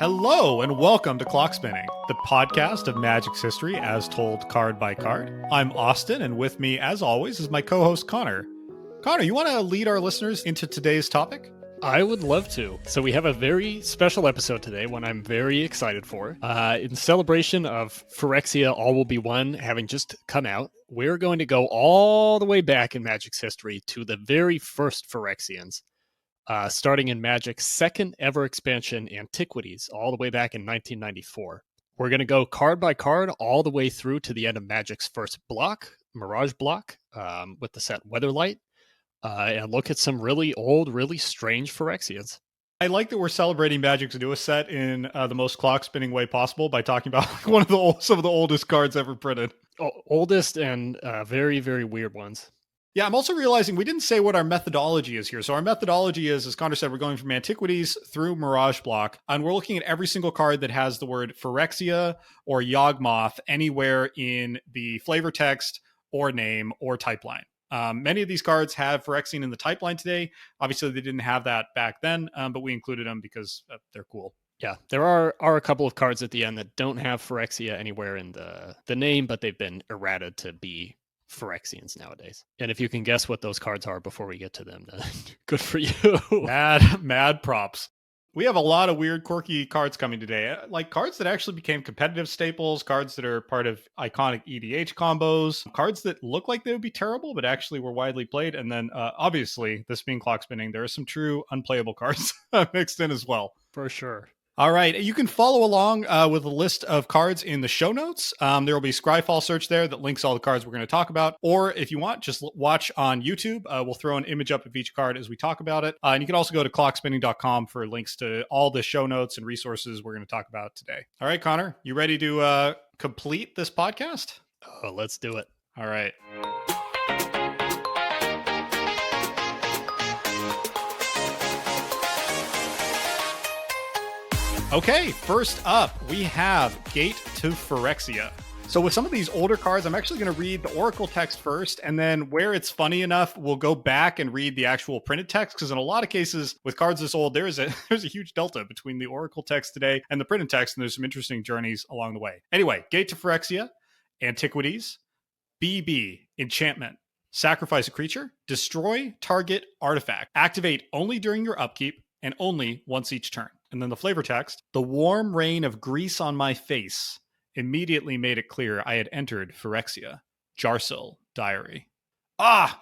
Hello and welcome to Clock Spinning, the podcast of Magic's history as told card by card. I'm Austin, and with me, as always, is my co-host Connor. Connor, you want to lead our listeners into today's topic? I would love to. So we have a very special episode today, one I'm very excited for. In celebration of Phyrexia All Will Be One having just come out, we're going to go all the way back in Magic's history to the very first Phyrexians. Starting in Magic's second ever expansion, Antiquities, all the way back in 1994. We're going to go card by card all the way through to the end of Magic's first block, Mirage block, with the set Weatherlight, and look at some really old, really strange Phyrexians. I like that we're celebrating Magic's newest set in the most clock spinning way possible by talking about some of the oldest cards ever printed. Oldest and very, very weird ones. Yeah, I'm also realizing we didn't say what our methodology is here. So our methodology is, as Connor said, we're going from Antiquities through Mirage Block, and we're looking at every single card that has the word Phyrexia or Yawgmoth anywhere in the flavor text or name or type line. Many of these cards have Phyrexian in the type line today. Obviously, they didn't have that back then, but we included them because they're cool. Yeah, there are a couple of cards at the end that don't have Phyrexia anywhere in the name, but they've been errated to be Phyrexians nowadays. And if you can guess what those cards are before we get to them, then good for you. Mad props. We have a lot of weird, quirky cards coming today, like cards that actually became competitive staples, cards that are part of iconic EDH combos, cards that look like they would be terrible, but actually were widely played. And then obviously, this being clock spinning, there are some true unplayable cards mixed in as well. For sure. All right. You can follow along with a list of cards in the show notes. There will be Scryfall search there that links all the cards we're going to talk about. Or if you want, just watch on YouTube. We'll throw an image up of each card as we talk about it. And you can also go to clockspinning.com for links to all the show notes and resources we're going to talk about today. All right, Connor, you ready to complete this podcast? Oh, let's do it. All right. Okay, first up, we have Gate to Phyrexia. So with some of these older cards, I'm actually going to read the Oracle text first, and then where it's funny enough, we'll go back and read the actual printed text, because in a lot of cases with cards this old, there's a huge delta between the Oracle text today and the printed text, and there's some interesting journeys along the way. Anyway, Gate to Phyrexia, Antiquities, BB, Enchantment, sacrifice a creature, destroy target artifact, activate only during your upkeep, and only once each turn. And then the flavor text, the warm rain of grease on my face immediately made it clear I had entered Phyrexia. Jarsil Diary.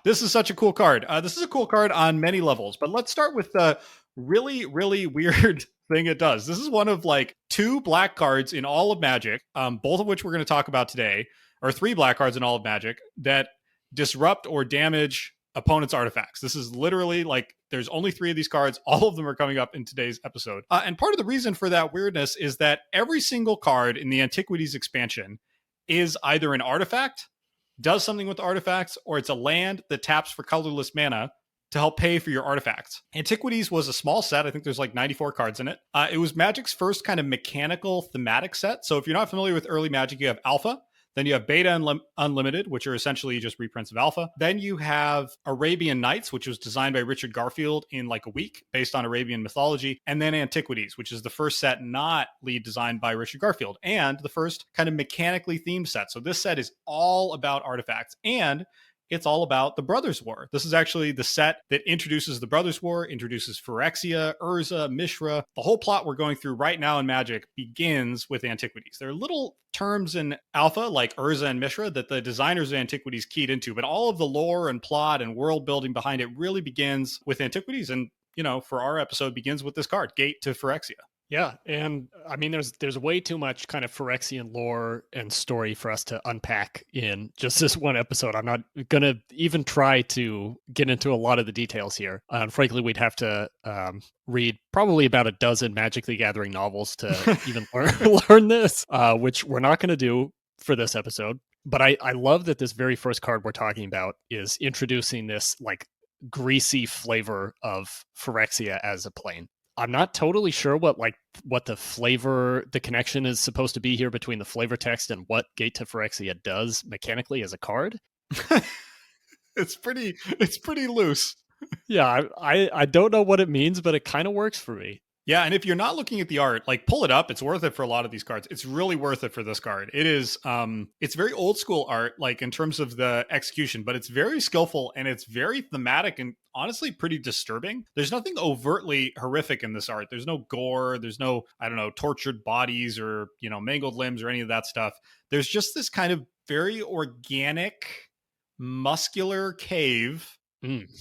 This is such a cool card. This is a cool card on many levels, but let's start with the really, really weird thing it does. This is one of like two black cards in all of Magic, both of which we're going to talk about today, or three black cards in all of Magic that disrupt or damage opponent's artifacts. This is literally like there's only three of these cards. All of them are coming up in today's episode. And part of the reason for that weirdness is that every single card in the Antiquities expansion is either an artifact, does something with artifacts, or it's a land that taps for colorless mana to help pay for your artifacts. Antiquities was a small set. I think there's like 94 cards in it. It was Magic's first kind of mechanical thematic set. So if you're not familiar with early Magic, you have Alpha. Then you have Beta and Unlimited, which are essentially just reprints of Alpha. Then you have Arabian Nights, which was designed by Richard Garfield in like a week based on Arabian mythology. And then Antiquities, which is the first set not lead designed by Richard Garfield and the first kind of mechanically themed set. So this set is all about artifacts and it's all about the Brothers' War. This is actually the set that introduces the Brothers' War, introduces Phyrexia, Urza, Mishra. The whole plot we're going through right now in Magic begins with Antiquities. There are little terms in Alpha, like Urza and Mishra, that the designers of Antiquities keyed into, but all of the lore and plot and world building behind it really begins with Antiquities. And, you know, for our episode, begins with this card, Gate to Phyrexia. Yeah, and I mean, there's way too much kind of Phyrexian lore and story for us to unpack in just this one episode. I'm not going to even try to get into a lot of the details here. And frankly, we'd have to read probably about a dozen Magic the Gathering novels to even learn this, which we're not going to do for this episode. But I love that this very first card we're talking about is introducing this like greasy flavor of Phyrexia as a plane. I'm not totally sure what the flavor, the connection is supposed to be here between the flavor text and what Gate to Phyrexia does mechanically as a card. It's pretty loose. Yeah, I don't know what it means, but it kind of works for me. Yeah, and if you're not looking at the art, like pull it up. It's worth it for a lot of these cards. It's really worth it for this card. It is it's very old school art, like in terms of the execution, but it's very skillful and it's very thematic and honestly pretty disturbing. There's nothing overtly horrific in this art. There's no gore, there's no, I don't know, tortured bodies or, mangled limbs or any of that stuff. There's just this kind of very organic, muscular cave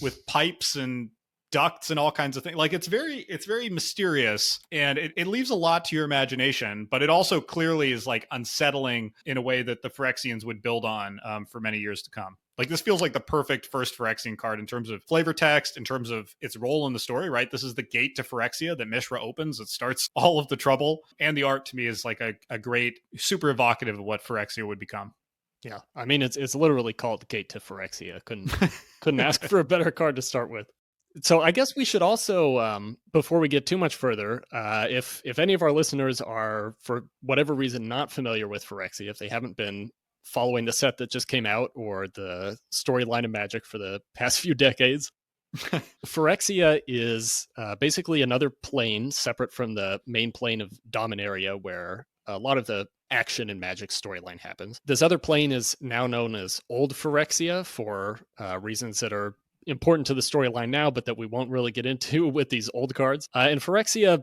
with pipes and ducts and all kinds of things. Like it's very mysterious, and it leaves a lot to your imagination, but it also clearly is like unsettling in a way that the Phyrexians would build on for many years to come. Like this feels like the perfect first Phyrexian card in terms of flavor text, in terms of its role in the story, right? This is the gate to Phyrexia that Mishra opens. It starts all of the trouble. And the art to me is like a great, super evocative of what Phyrexia would become. Yeah. I mean, it's literally called Gate to Phyrexia. Couldn't ask for a better card to start with. So I guess we should also, before we get too much further, if any of our listeners are, for whatever reason, not familiar with Phyrexia, if they haven't been following the set that just came out or the storyline of Magic for the past few decades, Phyrexia is basically another plane separate from the main plane of Dominaria, where a lot of the action in Magic storyline happens. This other plane is now known as Old Phyrexia for reasons that are important to the storyline now, but that we won't really get into with these old cards. And Phyrexia,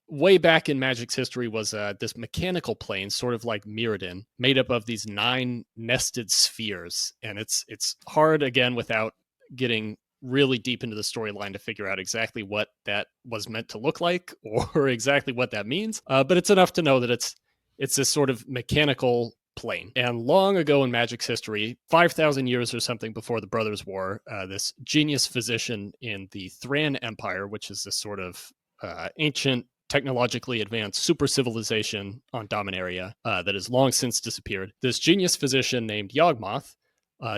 way back in Magic's history, was this mechanical plane, sort of like Mirrodin, made up of these 9 nested spheres. And it's hard, again, without getting really deep into the storyline, to figure out exactly what that was meant to look like or exactly what that means. But it's enough to know that it's this sort of mechanical plane. And long ago in Magic's history, 5,000 years or something before the Brothers' War, this genius physician in the Thran Empire, which is this sort of ancient, technologically advanced super civilization on Dominaria that has long since disappeared, this genius physician named Yawgmoth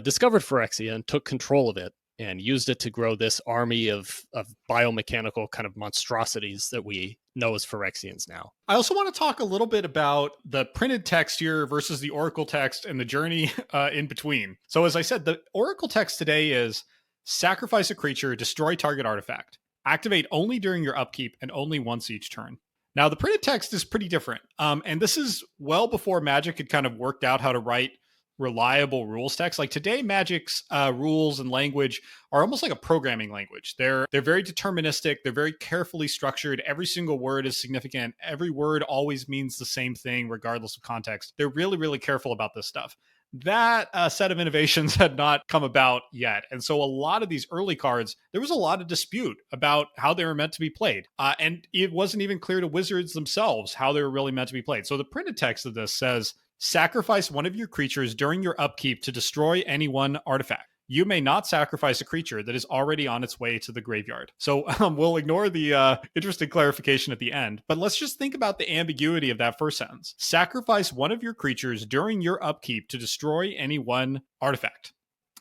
discovered Phyrexia and took control of it and used it to grow this army of biomechanical kind of monstrosities that we know as Phyrexians now. I also want to talk a little bit about the printed text here versus the Oracle text and the journey in between. So as I said, the Oracle text today is sacrifice a creature, destroy target artifact, activate only during your upkeep and only once each turn. Now the printed text is pretty different. And this is well before Magic had kind of worked out how to write reliable rules text. Like today, Magic's rules and language are almost like a programming language. They're very deterministic. They're very carefully structured. Every single word is significant. Every word always means the same thing, regardless of context. They're really, really careful about this stuff. That set of innovations had not come about yet. And so a lot of these early cards, there was a lot of dispute about how they were meant to be played. And it wasn't even clear to Wizards themselves how they were really meant to be played. So the printed text of this says, sacrifice one of your creatures during your upkeep to destroy any one artifact. You may not sacrifice a creature that is already on its way to the graveyard. So we'll ignore the interesting clarification at the end, but let's just think about the ambiguity of that first sentence. Sacrifice one of your creatures during your upkeep to destroy any one artifact.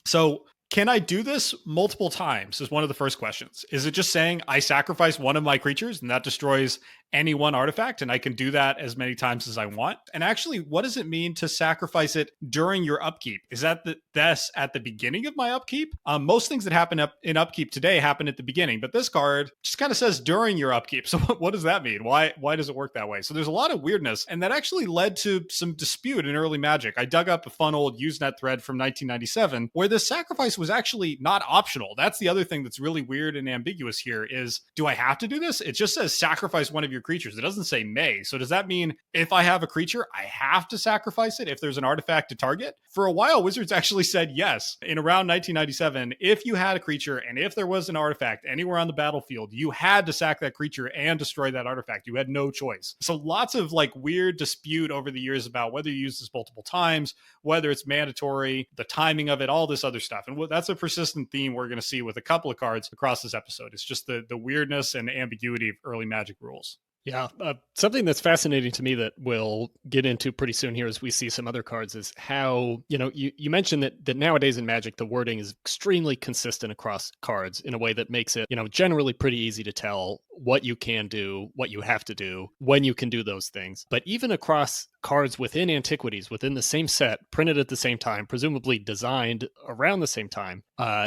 So can I do this multiple times is one of the first questions. Is it just saying I sacrifice one of my creatures and that destroys any one artifact, and I can do that as many times as I want? And actually, what does it mean to sacrifice it during your upkeep? Is that that's at the beginning of my upkeep? Most things that happen in upkeep today happen at the beginning, but this card just kind of says during your upkeep. So what does that mean? Why does it work that way? So there's a lot of weirdness, and that actually led to some dispute in early Magic. I dug up a fun old Usenet thread from 1997 where the sacrifice was actually not optional. That's the other thing that's really weird and ambiguous here is, do I have to do this? It just says sacrifice one of your creatures. It doesn't say may. So does that mean if I have a creature, I have to sacrifice it if there's an artifact to target? For a while, Wizards actually said yes. In around 1997, if you had a creature and if there was an artifact anywhere on the battlefield, you had to sack that creature and destroy that artifact. You had no choice. So lots of like weird dispute over the years about whether you use this multiple times, whether it's mandatory, the timing of it, all this other stuff. And that's a persistent theme we're going to see with a couple of cards across this episode. It's just the weirdness and ambiguity of early Magic rules. Yeah, something that's fascinating to me that we'll get into pretty soon here as we see some other cards is how, you mentioned that nowadays in Magic, the wording is extremely consistent across cards in a way that makes it, generally pretty easy to tell what you can do, what you have to do, when you can do those things. But even across cards within Antiquities, within the same set, printed at the same time, presumably designed around the same time,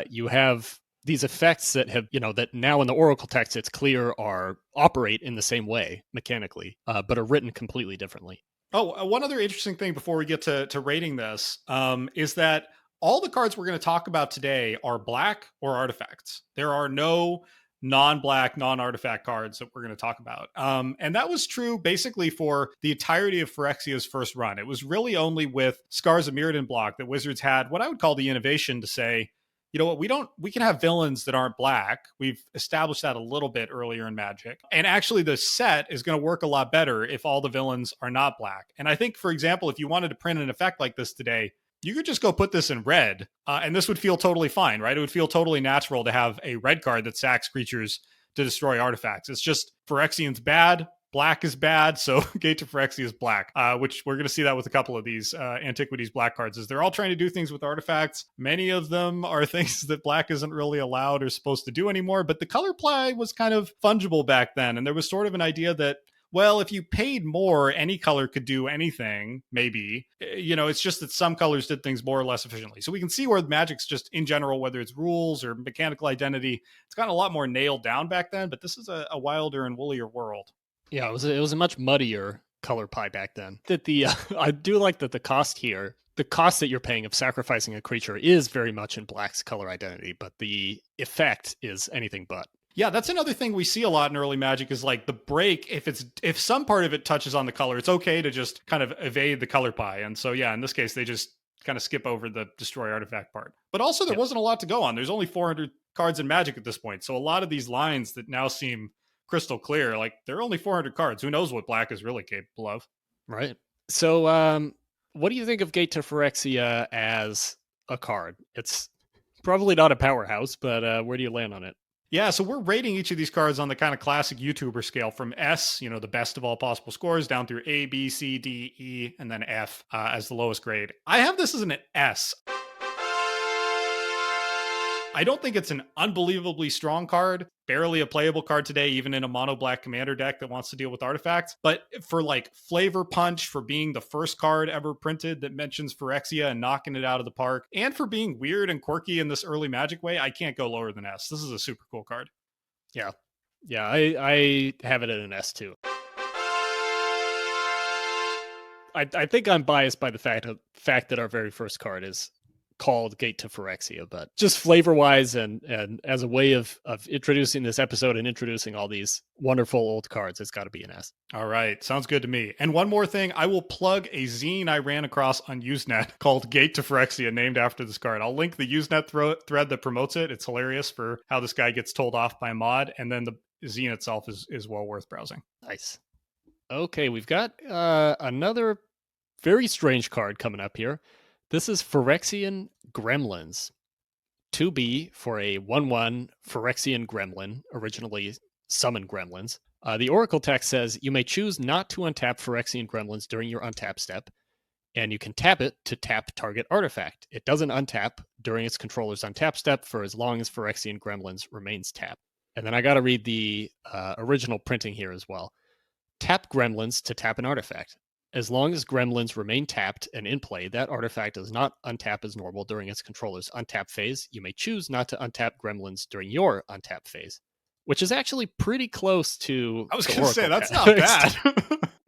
you have these effects that have, that now in the Oracle text, it's clear operate in the same way mechanically, but are written completely differently. Oh, one other interesting thing before we get to rating this is that all the cards we're going to talk about today are black or artifacts. There are no non-black, non-artifact cards that we're going to talk about. And that was true basically for the entirety of Phyrexia's first run. It was really only with Scars of Mirrodin block that Wizards had what I would call the innovation to say, you know what, we can have villains that aren't black. We've established that a little bit earlier in Magic. And actually the set is going to work a lot better if all the villains are not black. And I think, for example, if you wanted to print an effect like this today, you could just go put this in red, and this would feel totally fine, right? It would feel totally natural to have a red card that sacks creatures to destroy artifacts. It's just Phyrexian's bad, black is bad, so Gate to Phyrexia is black, which we're going to see that with a couple of these Antiquities black cards, is they're all trying to do things with artifacts. Many of them are things that black isn't really allowed or supposed to do anymore, but the color play was kind of fungible back then, and there was sort of an idea that, well, if you paid more, any color could do anything, maybe. It's just that some colors did things more or less efficiently. So we can see where Magic's just in general, whether it's rules or mechanical identity, it's gotten a lot more nailed down back then, but this is a wilder and woollier world. Yeah, it was a much muddier color pie back then. That I do like that the cost that you're paying of sacrificing a creature is very much in black's color identity, but the effect is anything but. Yeah, that's another thing we see a lot in early Magic is like the break. If some part of it touches on the color, it's okay to just kind of evade the color pie. And so, yeah, in this case, they just kind of skip over the destroy artifact part. But also, there wasn't a lot to go on. There's only 400 cards in Magic at this point. So a lot of these lines that now seem crystal clear, like there are only 400 cards. Who knows what black is really capable of? Right. So, what do you think of Gate to Phyrexia as a card? It's probably not a powerhouse, but where do you land on it? Yeah, so we're rating each of these cards on the kind of classic YouTuber scale from S, the best of all possible scores, down through A, B, C, D, E, and then F as the lowest grade. I have this as an S. I don't think it's an unbelievably strong card, barely a playable card today, even in a mono black commander deck that wants to deal with artifacts. But for like flavor punch, for being the first card ever printed that mentions Phyrexia and knocking it out of the park, and for being weird and quirky in this early Magic way, I can't go lower than S. This is a super cool card. Yeah. Yeah, I have it at an S too. I think I'm biased by the fact that our very first card is called Gate to Phyrexia, but just flavor-wise and as a way of introducing this episode and introducing all these wonderful old cards, it's got to be an S. All right, sounds good to me. And one more thing, I will plug a zine I ran across on Usenet called Gate to Phyrexia, named after this card. I'll link the Usenet thread that promotes it. It's hilarious for how this guy gets told off by a mod, and then the zine itself is well worth browsing. Nice. Okay, we've got another very strange card coming up here. This is Phyrexian Gremlins. 2B for a 1/1 Phyrexian Gremlin, originally summoned gremlins. The Oracle text says you may choose not to untap Phyrexian Gremlins during your untap step, and you can tap it to tap target artifact. It doesn't untap during its controller's untap step for as long as Phyrexian Gremlins remains tapped. And then I got to read the original printing here as well. Tap Gremlins to tap an artifact. As long as Gremlins remain tapped and in play, that artifact does not untap as normal during its controller's untap phase. You may choose not to untap Gremlins during your untap phase, which is actually pretty close to... I was going to say, that's not bad.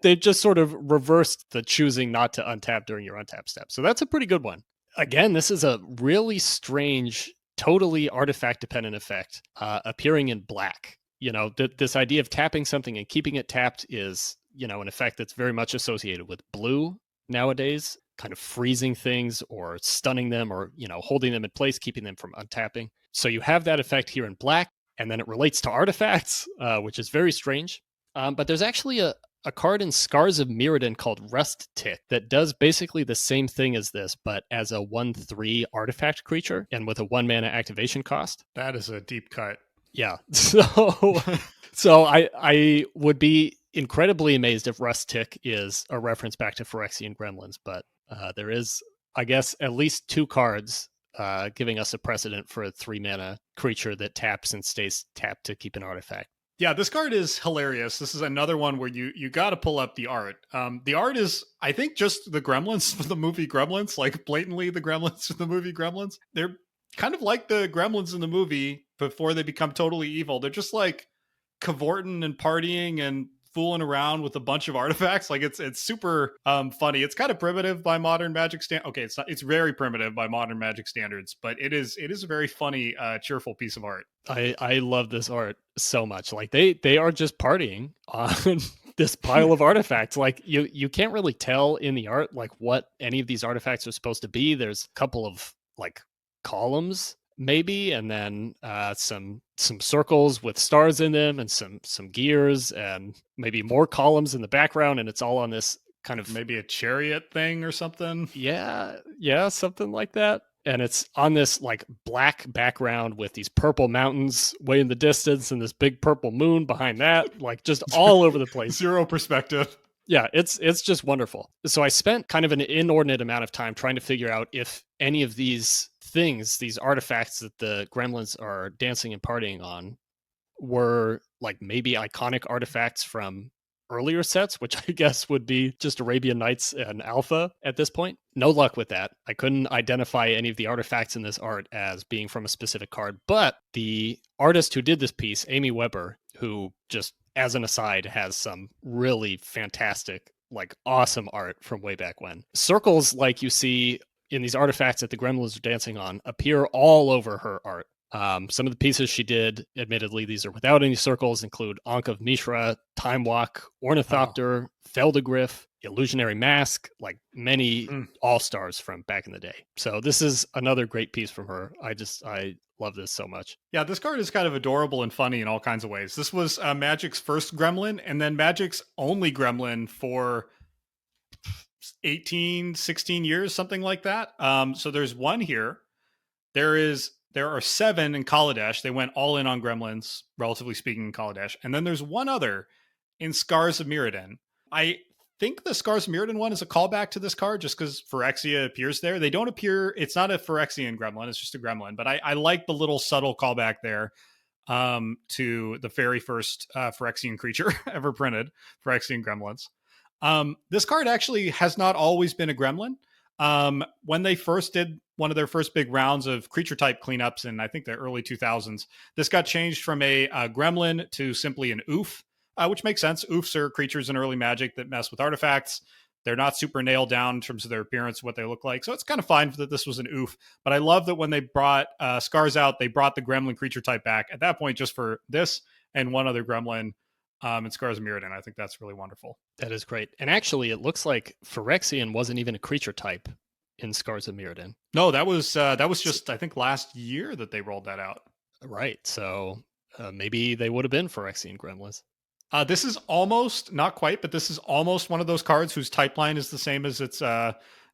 They just sort of reversed the choosing not to untap during your untap step. So that's a pretty good one. Again, this is a really strange, totally artifact-dependent effect appearing in black. This idea of tapping something and keeping it tapped is... an effect that's very much associated with blue nowadays, kind of freezing things or stunning them or, holding them in place, keeping them from untapping. So you have that effect here in black, and then it relates to artifacts, which is very strange. But there's actually a card in Scars of Mirrodin called Rust Tick that does basically the same thing as this, but as a 1/3 artifact creature and with a 1 mana activation cost. That is a deep cut. Yeah. So I would be incredibly amazed if Rust Tick is a reference back to Phyrexian Gremlins, but there is, I guess, at least 2 cards giving us a precedent for a 3 mana creature that taps and stays tapped to keep an artifact. Yeah, this card is hilarious. This is another one where you got to pull up the art. The art is, I think, just the Gremlins from the movie Gremlins, like blatantly the Gremlins from the movie Gremlins. They're Kind of like the gremlins in the movie before they become totally evil. They're just like cavorting and partying and fooling around with a bunch of artifacts. Like it's super funny. It's kind of primitive by modern Magic Okay, it's not. It's very primitive by modern Magic standards, but it is a very funny, cheerful piece of art. I love this art so much. Like they are just partying on this pile of artifacts. Like you can't really tell in the art like what any of these artifacts are supposed to be. There's a couple of like columns maybe, and then some circles with stars in them, and some gears, and maybe more columns in the background, and it's all on this kind of Maybe a chariot thing or something. yeah, something like that. And it's on this like black background with these purple mountains way in the distance and this big purple moon behind that, like just all over the place. Zero perspective. Yeah, it's just wonderful. So I spent kind of an inordinate amount of time trying to figure out if any of these things, these artifacts that the gremlins are dancing and partying on, were like maybe iconic artifacts from earlier sets, which I guess would be just Arabian Nights and Alpha at this point. No luck with that. I couldn't identify any of the artifacts in this art as being from a specific card, but the artist who did this piece, Amy Weber, who just as an aside has some really fantastic, like awesome art from way back when. Circles like you see in these artifacts that the gremlins are dancing on appear all over her art. Some of the pieces she did, admittedly, these are without any circles, include Ankh of Mishra, Time Walk, Ornithopter, Feldegriff, Illusionary Mask, like many all-stars from back in the day. So this is another great piece from her. I love this so much. Yeah, this card is kind of adorable and funny in all kinds of ways. This was Magic's first gremlin, and then Magic's only gremlin for 18, 16 years, something like that. So there's one here. There are 7 in Kaladesh. They went all in on gremlins, relatively speaking, in Kaladesh. And then there's one other in Scars of Mirrodin. I think the Scars of Mirrodin one is a callback to this card just because Phyrexia appears there. They don't appear, it's not a Phyrexian gremlin, it's just a gremlin. But I like the little subtle callback there to the very first Phyrexian creature ever printed, Phyrexian Gremlins. This card actually has not always been a gremlin. When they first did one of their first big rounds of creature type cleanups in, I think, the early 2000s, this got changed from a gremlin to simply an oof, which makes sense. Oofs are creatures in early Magic that mess with artifacts. They're not super nailed down in terms of their appearance, what they look like. So it's kind of fine that this was an oof. But I love that when they brought Scars out, they brought the gremlin creature type back at that point just for this and one other gremlin. And Scars of Mirrodin. I think that's really wonderful. That is great. And actually, it looks like Phyrexian wasn't even a creature type in Scars of Mirrodin. No, that was just, I think, last year that they rolled that out. Right. So maybe they would have been Phyrexian Gremlins. This is almost, not quite, but this is almost one of those cards whose type line is the same as its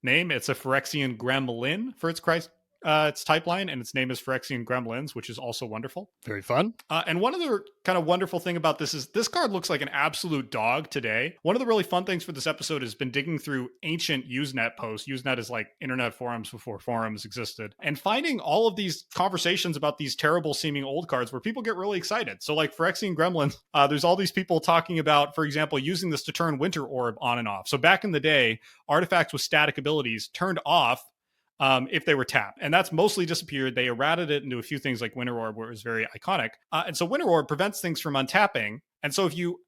name. It's a Phyrexian Gremlin for its type line, and its name is Phyrexian Gremlins, which is also wonderful. Very fun. And one other kind of wonderful thing about this is this card looks like an absolute dog today. One of the really fun things for this episode has been digging through ancient Usenet posts. Usenet is like internet forums before forums existed, and finding all of these conversations about these terrible seeming old cards where people get really excited. So like Phyrexian Gremlins, there's all these people talking about, for example, using this to turn Winter Orb on and off. So back in the day, artifacts with static abilities turned off if they were tapped. And that's mostly disappeared. They errated it into a few things like Winter Orb, where it was very iconic. And so Winter Orb prevents things from untapping. And so if you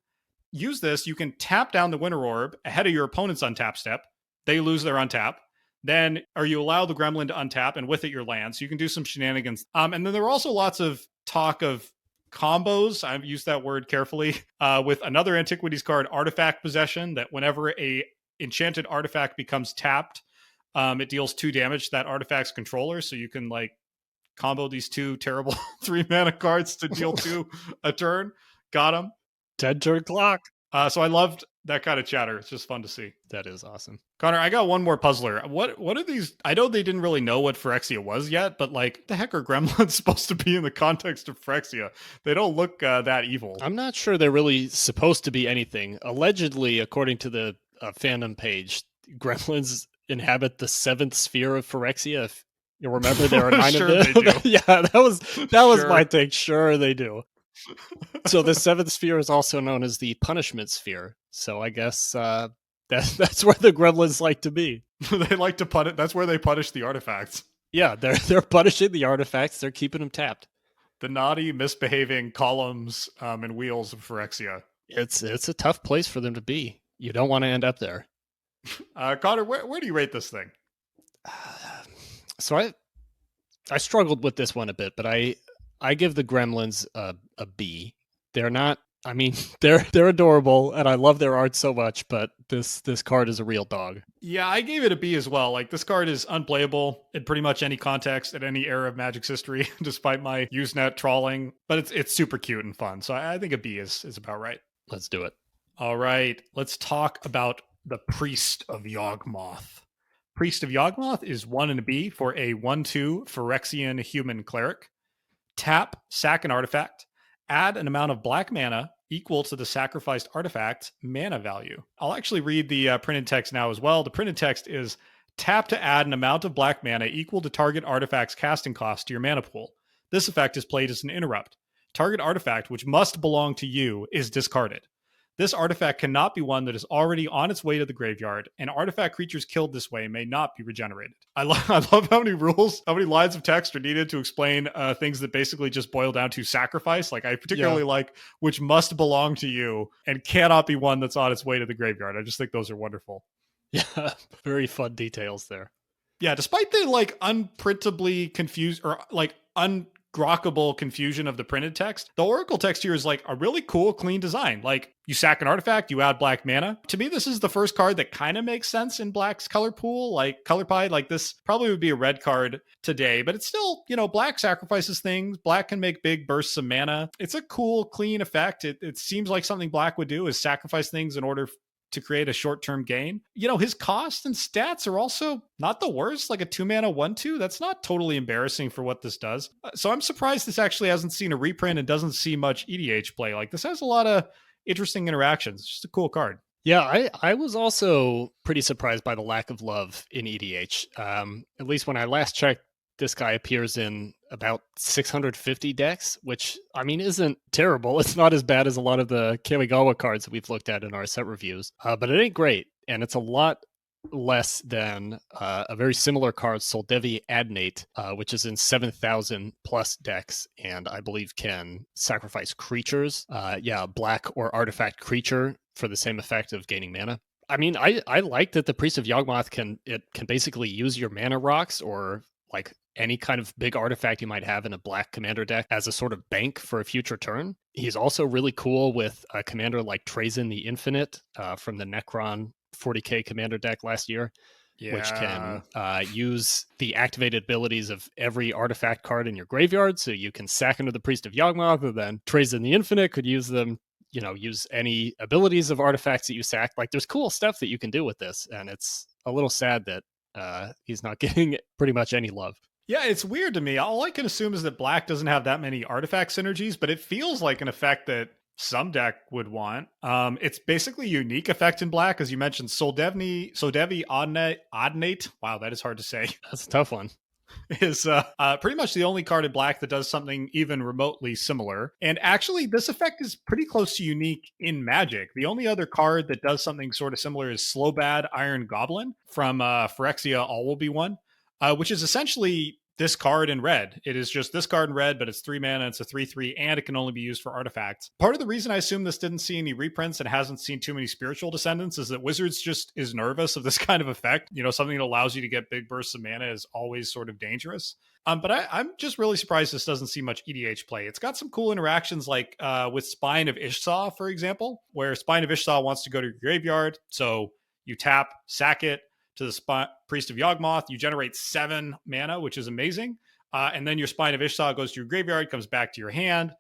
use this, you can tap down the Winter Orb ahead of your opponent's untap step. They lose their untap. Then, or you allow the Gremlin to untap, and with it, your land. So you can do some shenanigans. And then there were also lots of talk of combos. I've used that word carefully with another Antiquities card, Artifact Possession, that whenever a enchanted artifact becomes tapped, it deals 2 damage to that artifact's controller, so you can like combo these 2 terrible 3 mana cards to deal 2 a turn. Got him. 10 turn clock. So I loved that kind of chatter. It's just fun to see. That is awesome. Connor, I got one more puzzler. What are these? I know they didn't really know what Phyrexia was yet, but like, the heck are gremlins supposed to be in the context of Phyrexia? They don't look that evil. I'm not sure they're really supposed to be anything. Allegedly, according to the fandom page, gremlins inhabit the 7th sphere of Phyrexia. If you remember, there are 9 Sure of them. They do. Yeah, that was Sure. my take. Sure, they do. So the 7th sphere is also known as the punishment sphere. So I guess that's where the gremlins like to be. They like to punish. That's where they punish the artifacts. Yeah, they're punishing the artifacts. They're keeping them tapped. The naughty, misbehaving columns and wheels of Phyrexia. It's a tough place for them to be. You don't want to end up there. Connor, where do you rate this thing? So I struggled with this one a bit, but I give the Gremlins a B. They're not. I mean, they're adorable, and I love their art so much. But this card is a real dog. Yeah, I gave it a B as well. Like, this card is unplayable in pretty much any context at any era of Magic's history, despite my Usenet trawling. But it's super cute and fun. So I think a B is about right. Let's do it. All right, let's talk about the Priest of Yawgmoth. Priest of Yawgmoth is 1 and a B for a 1/2 Phyrexian human cleric. Tap, sack an artifact. Add an amount of black mana equal to the sacrificed artifact's mana value. I'll actually read the printed text now as well. The printed text is tap to add an amount of black mana equal to target artifact's casting cost to your mana pool. This effect is played as an interrupt. Target artifact, which must belong to you, is discarded. This artifact cannot be one that is already on its way to the graveyard, and artifact creatures killed this way may not be regenerated. I love how many rules, how many lines of text are needed to explain things that basically just boil down to sacrifice. Like, I particularly like which must belong to you and cannot be one that's on its way to the graveyard. I just think those are wonderful. Yeah, very fun details there. Yeah, despite the like unprintably confused or like ungrokkable confusion of the printed text, the Oracle text here is like a really cool, clean design. Like, you sack an artifact, you add black mana. To me, this is the first card that kind of makes sense in Black's color pool, like color pied. Like, this probably would be a red card today, but it's still, Black sacrifices things. Black can make big bursts of mana. It's a cool, clean effect. It seems like something Black would do, is sacrifice things in order to create a short-term gain. His cost and stats are also not the worst, like a 2-mana 1/2. That's not totally embarrassing for what this does. So I'm surprised this actually hasn't seen a reprint and doesn't see much EDH play. Like, this has a lot of interesting interactions. It's just a cool card. Yeah, I was also pretty surprised by the lack of love in EDH. At least when I last checked, this guy appears in about 650 decks, which, I mean, isn't terrible. It's not as bad as a lot of the Kamigawa cards that we've looked at in our set reviews, but it ain't great. And it's a lot less than a very similar card, Soldevi Adnate, which is in 7,000 plus decks, and I believe can sacrifice creatures. Black or artifact creature for the same effect of gaining mana. I mean, I like that the Priest of Yawgmoth can basically use your mana rocks or like any kind of big artifact you might have in a black commander deck as a sort of bank for a future turn. He's also really cool with a commander like Trazyn the Infinite from the Necron 40k commander deck last year, which can use the activated abilities of every artifact card in your graveyard. So you can sack into the Priest of Yawgmoth, and then Trazyn the Infinite could use them, use any abilities of artifacts that you sack. Like, there's cool stuff that you can do with this, and it's a little sad that he's not getting pretty much any love. Yeah, it's weird to me. All I can assume is that Black doesn't have that many artifact synergies, but it feels like an effect that some deck would want. It's basically a unique effect in Black, as you mentioned. Soldevi Adnate. Wow, that is hard to say. That's a tough one. Is pretty much the only card in Black that does something even remotely similar. And actually, this effect is pretty close to unique in Magic. The only other card that does something sort of similar is Slowbad Iron Goblin from Phyrexia All Will Be One, which is essentially this card in red. It is just this card in red, but it's 3 mana, it's a 3/3, and it can only be used for artifacts. Part of the reason I assume this didn't see any reprints and hasn't seen too many spiritual descendants is that Wizards just is nervous of this kind of effect. Something that allows you to get big bursts of mana is always sort of dangerous. But I'm just really surprised this doesn't see much EDH play. It's got some cool interactions, like with Spine of Ishsaw, for example, where Spine of Ishsaw wants to go to your graveyard. So you tap, sack it to the Priest of Yawgmoth. You generate 7 mana, which is amazing. And then your Spine of Ishsaw goes to your graveyard, comes back to your hand.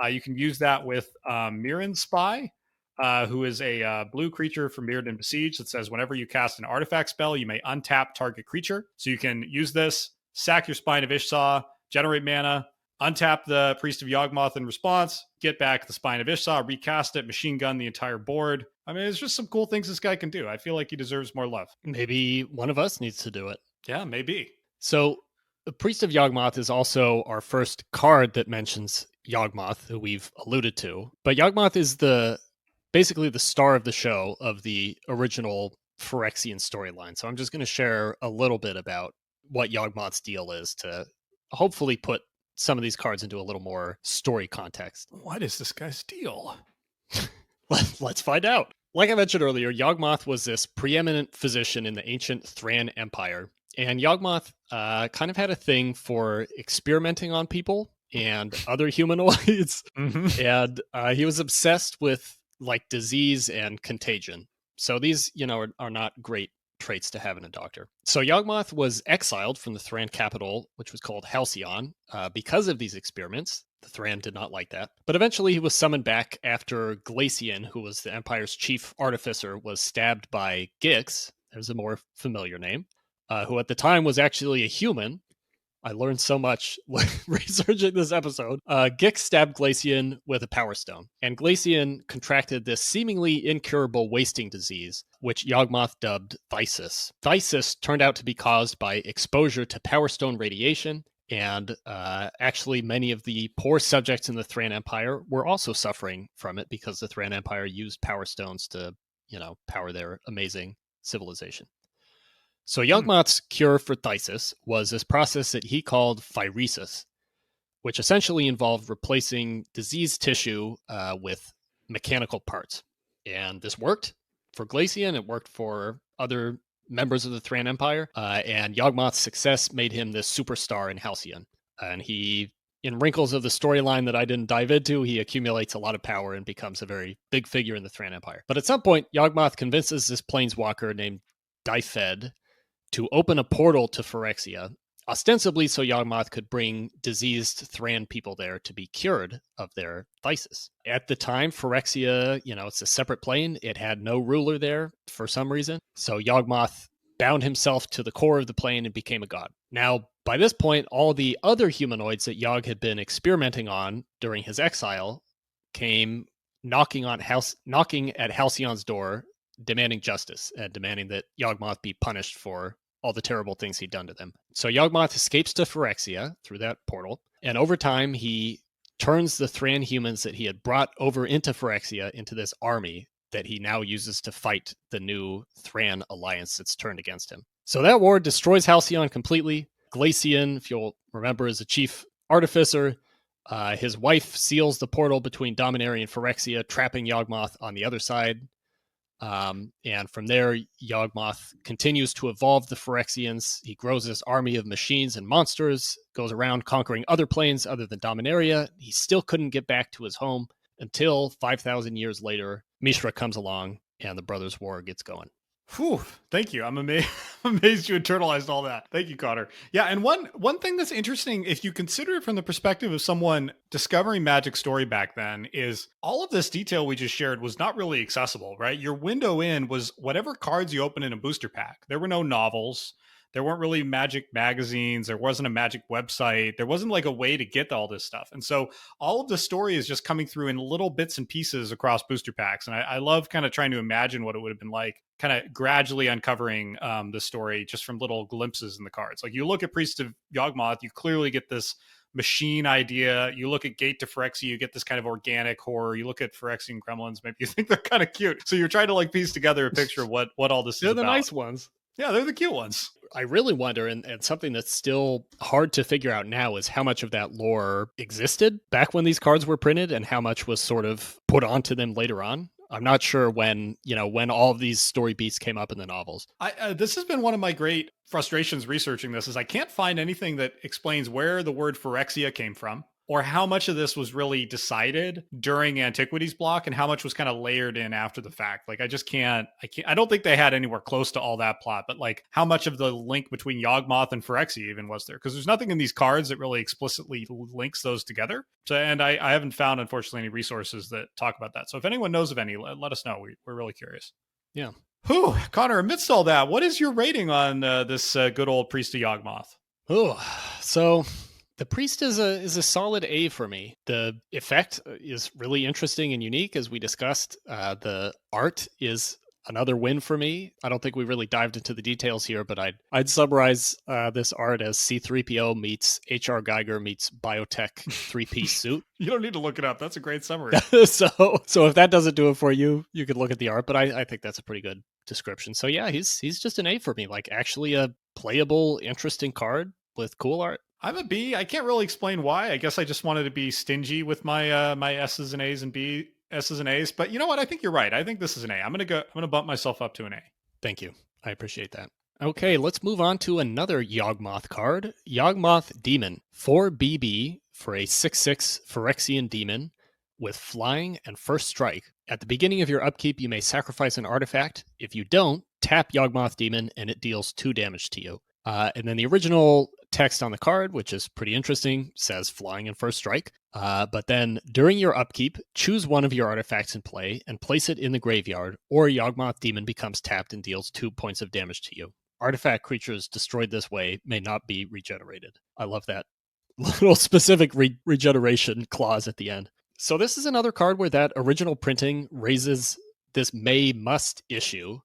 You can use that with Mirren Spy, who is a blue creature from Mirrodin Besieged that says whenever you cast an artifact spell, you may untap target creature. So you can use this, sack your Spine of Ishsaw, generate mana, untap the Priest of Yawgmoth in response, get back the Spine of Ishsaw, recast it, machine gun the entire board. I mean, it's just some cool things this guy can do. I feel like he deserves more love. Maybe one of us needs to do it. Yeah, maybe. So the Priest of Yawgmoth is also our first card that mentions Yawgmoth, who we've alluded to. But Yawgmoth is basically the star of the show of the original Phyrexian storyline. So I'm just going to share a little bit about what Yawgmoth's deal is to hopefully put some of these cards into a little more story context. What is this guy's deal? Let's find out. Like I mentioned earlier, Yawgmoth was this preeminent physician in the ancient Thran Empire. And Yawgmoth kind of had a thing for experimenting on people and other humanoids. And he was obsessed with like disease and contagion. So these, are not great traits to have in a doctor. So Yawgmoth was exiled from the Thran capital, which was called Halcyon, because of these experiments. The Thran did not like that. But eventually he was summoned back after Glacian, who was the Empire's chief artificer, was stabbed by Gix. There's a more familiar name, who at the time was actually a human. I learned so much researching this episode. Gix stabbed Glacian with a power stone, and Glacian contracted this seemingly incurable wasting disease, which Yawgmoth dubbed Physis. Physis turned out to be caused by exposure to power stone radiation, and actually many of the poor subjects in the Thran Empire were also suffering from it because the Thran Empire used power stones to, power their amazing civilization. So Yawgmoth's cure for phthisis was this process that he called phyresis, which essentially involved replacing diseased tissue with mechanical parts. And this worked for Glacian. It worked for other members of the Thran Empire. And Yawgmoth's success made him this superstar in Halcyon. And he, in wrinkles of the storyline that I didn't dive into, he accumulates a lot of power and becomes a very big figure in the Thran Empire. But at some point, Yawgmoth convinces this planeswalker named Dyfed to open a portal to Phyrexia, ostensibly so Yawgmoth could bring diseased Thran people there to be cured of their phthisis. At the time, Phyrexia, it's a separate plane. It had no ruler there for some reason. So Yawgmoth bound himself to the core of the plane and became a god. Now, by this point, all the other humanoids that Yawg had been experimenting on during his exile came knocking at Halcyon's door, demanding justice and demanding that Yawgmoth be punished for all the terrible things he'd done to them. So Yawgmoth escapes to Phyrexia through that portal, and over time he turns the Thran humans that he had brought over into Phyrexia into this army that he now uses to fight the new Thran alliance that's turned against him. So that war destroys Halcyon completely. Glacian, if you'll remember, is a chief artificer. His wife seals the portal between Dominaria and Phyrexia, trapping Yawgmoth on the other side. And from there, Yawgmoth continues to evolve the Phyrexians. He grows this army of machines and monsters, goes around conquering other planes other than Dominaria. He still couldn't get back to his home until 5,000 years later, Mishra comes along and the Brothers' War gets going. Whew, thank you. I'm amazed you internalized all that. Thank you, Connor. Yeah, and one thing that's interesting, if you consider it from the perspective of someone discovering Magic story back then, is all of this detail we just shared was not really accessible, right? Your window in was whatever cards you open in a booster pack. There were no novels. There weren't really Magic magazines. There wasn't a Magic website. There wasn't like a way to get all this stuff. And so all of the story is just coming through in little bits and pieces across booster packs. And I love kind of trying to imagine what it would have been like, kind of gradually uncovering the story just from little glimpses in the cards. Like you look at Priest of Yawgmoth, you clearly get this machine idea. You look at Gate to Phyrexia, you get this kind of organic horror. You look at Phyrexian Gremlins, maybe you think they're kind of cute. So you're trying to like piece together a picture of what all this is about. They're the nice ones. Yeah, they're the cute ones. I really wonder, and something that's still hard to figure out now, is how much of that lore existed back when these cards were printed and how much was sort of put onto them later on. I'm not sure when all of these story beats came up in the novels. This has been one of my great frustrations researching this, is I can't find anything that explains where the word Phyrexia came from, or how much of this was really decided during Antiquities block and how much was kind of layered in after the fact. Like, I don't think they had anywhere close to all that plot, but like how much of the link between Yawgmoth and Phyrexia even was there? Because there's nothing in these cards that really explicitly links those together. So, and I haven't found, unfortunately, any resources that talk about that. So if anyone knows of any, let us know. We're really curious. Yeah. Whew, Connor, amidst all that, what is your rating on this good old Priest of Yawgmoth? Oh, so the Priest is a solid A for me. The effect is really interesting and unique, as we discussed. The art is another win for me. I don't think we really dived into the details here, but I'd summarize this art as C-3PO meets H.R. Geiger meets biotech three-piece suit. You don't need to look it up. That's a great summary. So if that doesn't do it for you, you could look at the art, but I think that's a pretty good description. So yeah, he's just an A for me. Like actually a playable, interesting card with cool art. I'm a B. I can't really explain why. I guess I just wanted to be stingy with my my S's and A's and S's and A's. But you know what? I think you're right. I think this is an A. I'm gonna bump myself up to an A. Thank you. I appreciate that. Okay, let's move on to another Yawgmoth card. Yawgmoth Demon. 4 BB for a 6/6 Phyrexian Demon with flying and first strike. At the beginning of your upkeep, you may sacrifice an artifact. If you don't, tap Yawgmoth Demon and it deals 2 damage to you. And then the original text on the card, which is pretty interesting, says flying and first strike. But then during your upkeep, choose one of your artifacts in play and place it in the graveyard, or Yawgmoth Demon becomes tapped and deals 2 points of damage to you. Artifact creatures destroyed this way may not be regenerated. I love that little specific regeneration clause at the end. So this is another card where that original printing raises this may-must issue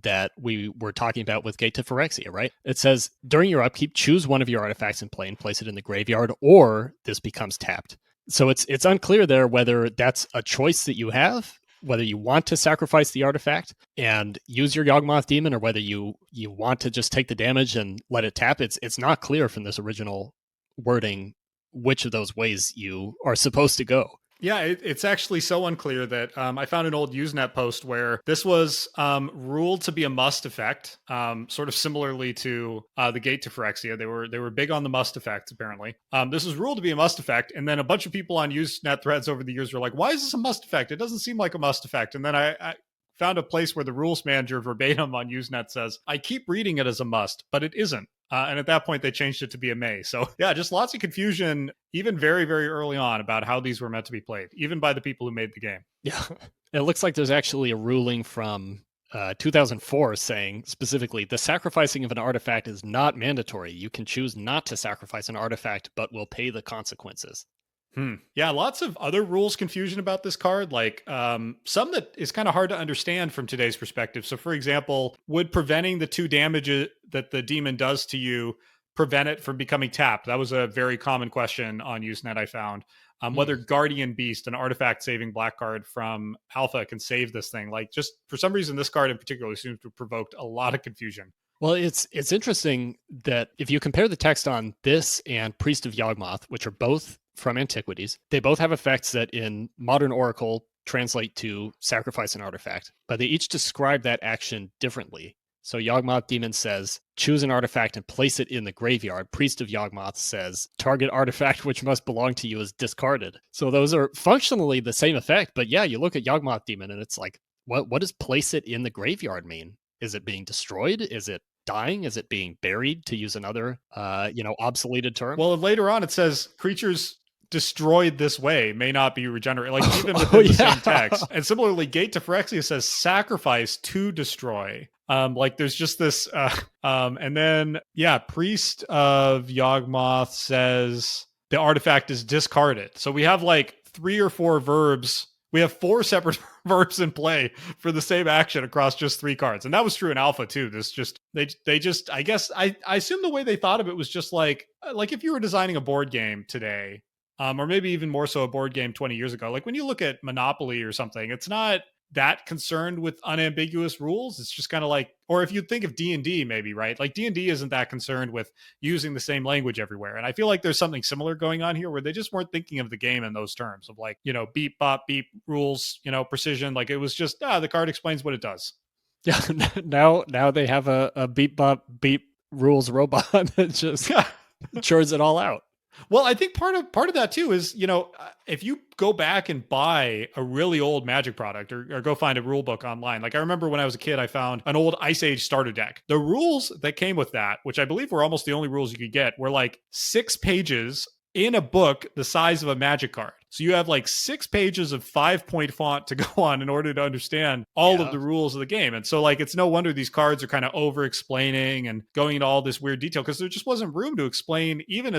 that we were talking about with Gate to Phyrexia, right? It says, during your upkeep, choose one of your artifacts in play and place it in the graveyard, or this becomes tapped. So it's unclear there whether that's a choice that you have, whether you want to sacrifice the artifact and use your Yawgmoth Demon, or whether you want to just take the damage and let it tap. It's not clear from this original wording which of those ways you are supposed to go. Yeah, it's actually so unclear that I found an old Usenet post where this was ruled to be a must effect, sort of similarly to the Gate to Phyrexia. They were big on the must effect, apparently. This was ruled to be a must effect, and then a bunch of people on Usenet threads over the years were like, why is this a must effect? It doesn't seem like a must effect. And then I found a place where the rules manager verbatim on Usenet says, I keep reading it as a must, but it isn't. And at that point, they changed it to be a may. So yeah, just lots of confusion, even very, very early on about how these were meant to be played, even by the people who made the game. Yeah. It looks like there's actually a ruling from 2004 saying specifically, the sacrificing of an artifact is not mandatory. You can choose not to sacrifice an artifact, but will pay the consequences. Yeah, lots of other rules confusion about this card, like some that is kind of hard to understand from today's perspective. So, for example, would preventing the 2 damage that the demon does to you prevent it from becoming tapped? That was a very common question on Usenet, I found. Whether Guardian Beast, an artifact saving black card from Alpha, can save this thing. Like, just for some reason, this card in particular seems to have provoked a lot of confusion. Well, it's interesting that if you compare the text on this and Priest of Yawgmoth, which are both from Antiquities, they both have effects that in modern Oracle translate to sacrifice an artifact, but they each describe that action differently. So Yawgmoth Demon says, choose an artifact and place it in the graveyard. Priest of Yawgmoth says, target artifact which must belong to you is discarded. So those are functionally the same effect, but yeah, you look at Yawgmoth Demon and it's like, what does place it in the graveyard mean? Is it being destroyed? Is it dying? Is it being buried, to use another obsoleted term? Well, later on it says creatures destroyed this way may not be regenerated, like even within the same text. And similarly, Gate to Phyrexia says sacrifice to destroy. Like there's just this and then Priest of Yawgmoth says the artifact is discarded. So we have like 3 or 4 verbs. We have 4 separate verbs in play for the same action across just 3 cards. And that was true in Alpha too. This just they just, I guess I assume the way they thought of it was just like if you were designing a board game today, or maybe even more so a board game 20 years ago, like when you look at Monopoly or something, it's not that concerned with unambiguous rules. It's just kind of like, or if you think of D&D maybe, right? Like D&D isn't that concerned with using the same language everywhere. And I feel like there's something similar going on here where they just weren't thinking of the game in those terms of like, beep, bop, beep rules, precision. Like it was just, the card explains what it does. Yeah. Now they have a beep, bop, beep rules robot that just churns it all out. Well, I think part of that too is, if you go back and buy a really old Magic product or go find a rule book online, like I remember when I was a kid, I found an old Ice Age starter deck. The rules that came with that, which I believe were almost the only rules you could get, were like 6 pages in a book the size of a Magic card. So you have like 6 pages of 5-point font to go on in order to understand all of the rules of the game. And so like, it's no wonder these cards are kind of over explaining and going into all this weird detail because there just wasn't room to explain even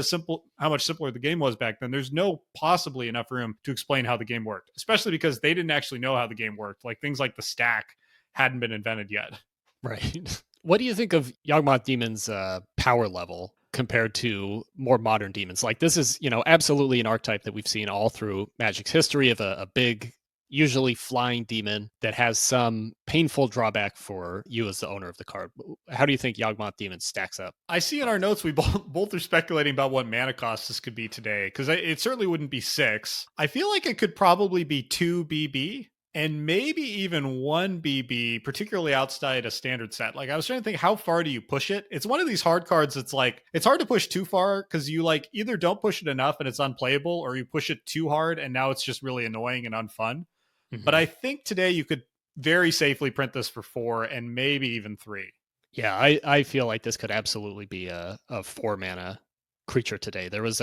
how much simpler the game was back then. There's no possibly enough room to explain how the game worked, especially because they didn't actually know how the game worked. Like things like the stack hadn't been invented yet. Right. What do you think of Yawgmoth Demon's power level compared to more modern demons? Like this is, absolutely an archetype that we've seen all through Magic's history of a big, usually flying demon that has some painful drawback for you as the owner of the card. How do you think Yawgmoth Demon stacks up? I see in our notes we both are speculating about what mana cost this could be today, because it certainly wouldn't be 6. I feel like it could probably be 2 BB and maybe even 1 BB, particularly outside a standard set. Like, I was trying to think, how far do you push it? It's one of these hard cards that's like, it's hard to push too far because you like either don't push it enough and it's unplayable, or you push it too hard and now it's just really annoying and unfun. But I think today you could very safely print this for 4 and maybe even 3. Yeah, I feel like this could absolutely be a 4 mana creature today. There was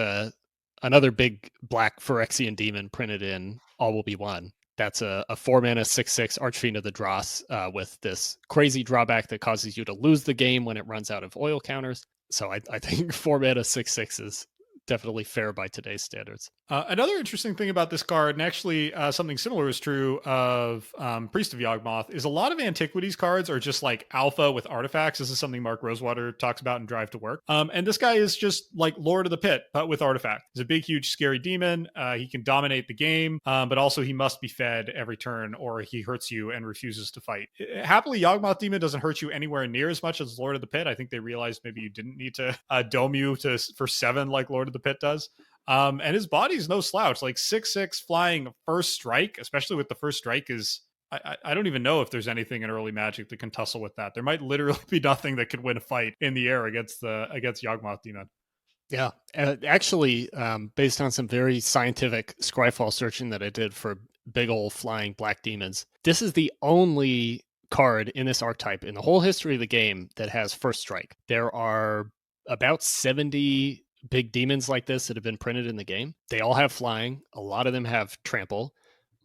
another big black Phyrexian demon printed in All Will Be One. That's a 4 mana 6/6 Archfiend of the Dross with this crazy drawback that causes you to lose the game when it runs out of oil counters. So I think 4 mana 6/6 is definitely fair by today's standards. Another interesting thing about this card, and actually something similar is true of Priest of Yawgmoth, is a lot of Antiquities cards are just like alpha with artifacts. This is something Mark Rosewater talks about in Drive to Work. And this guy is just like Lord of the Pit, but with artifact. He's a big, huge, scary demon. He can dominate the game, but also he must be fed every turn or he hurts you and refuses to fight. Happily, Yawgmoth Demon doesn't hurt you anywhere near as much as Lord of the Pit. I think they realized maybe you didn't need to dome you for 7 like Lord of the Pit does. And his body's no slouch, like 6/6 flying first strike, especially with the first strike is, I don't even know if there's anything in early Magic that can tussle with that. There might literally be nothing that could win a fight in the air against Yawgmoth Demon. Yeah, actually, based on some very scientific Scryfall searching that I did for big old flying black demons, this is the only card in this archetype in the whole history of the game that has first strike. There are about 70 big demons like this that have been printed in the game. They all have flying. A lot of them have trample.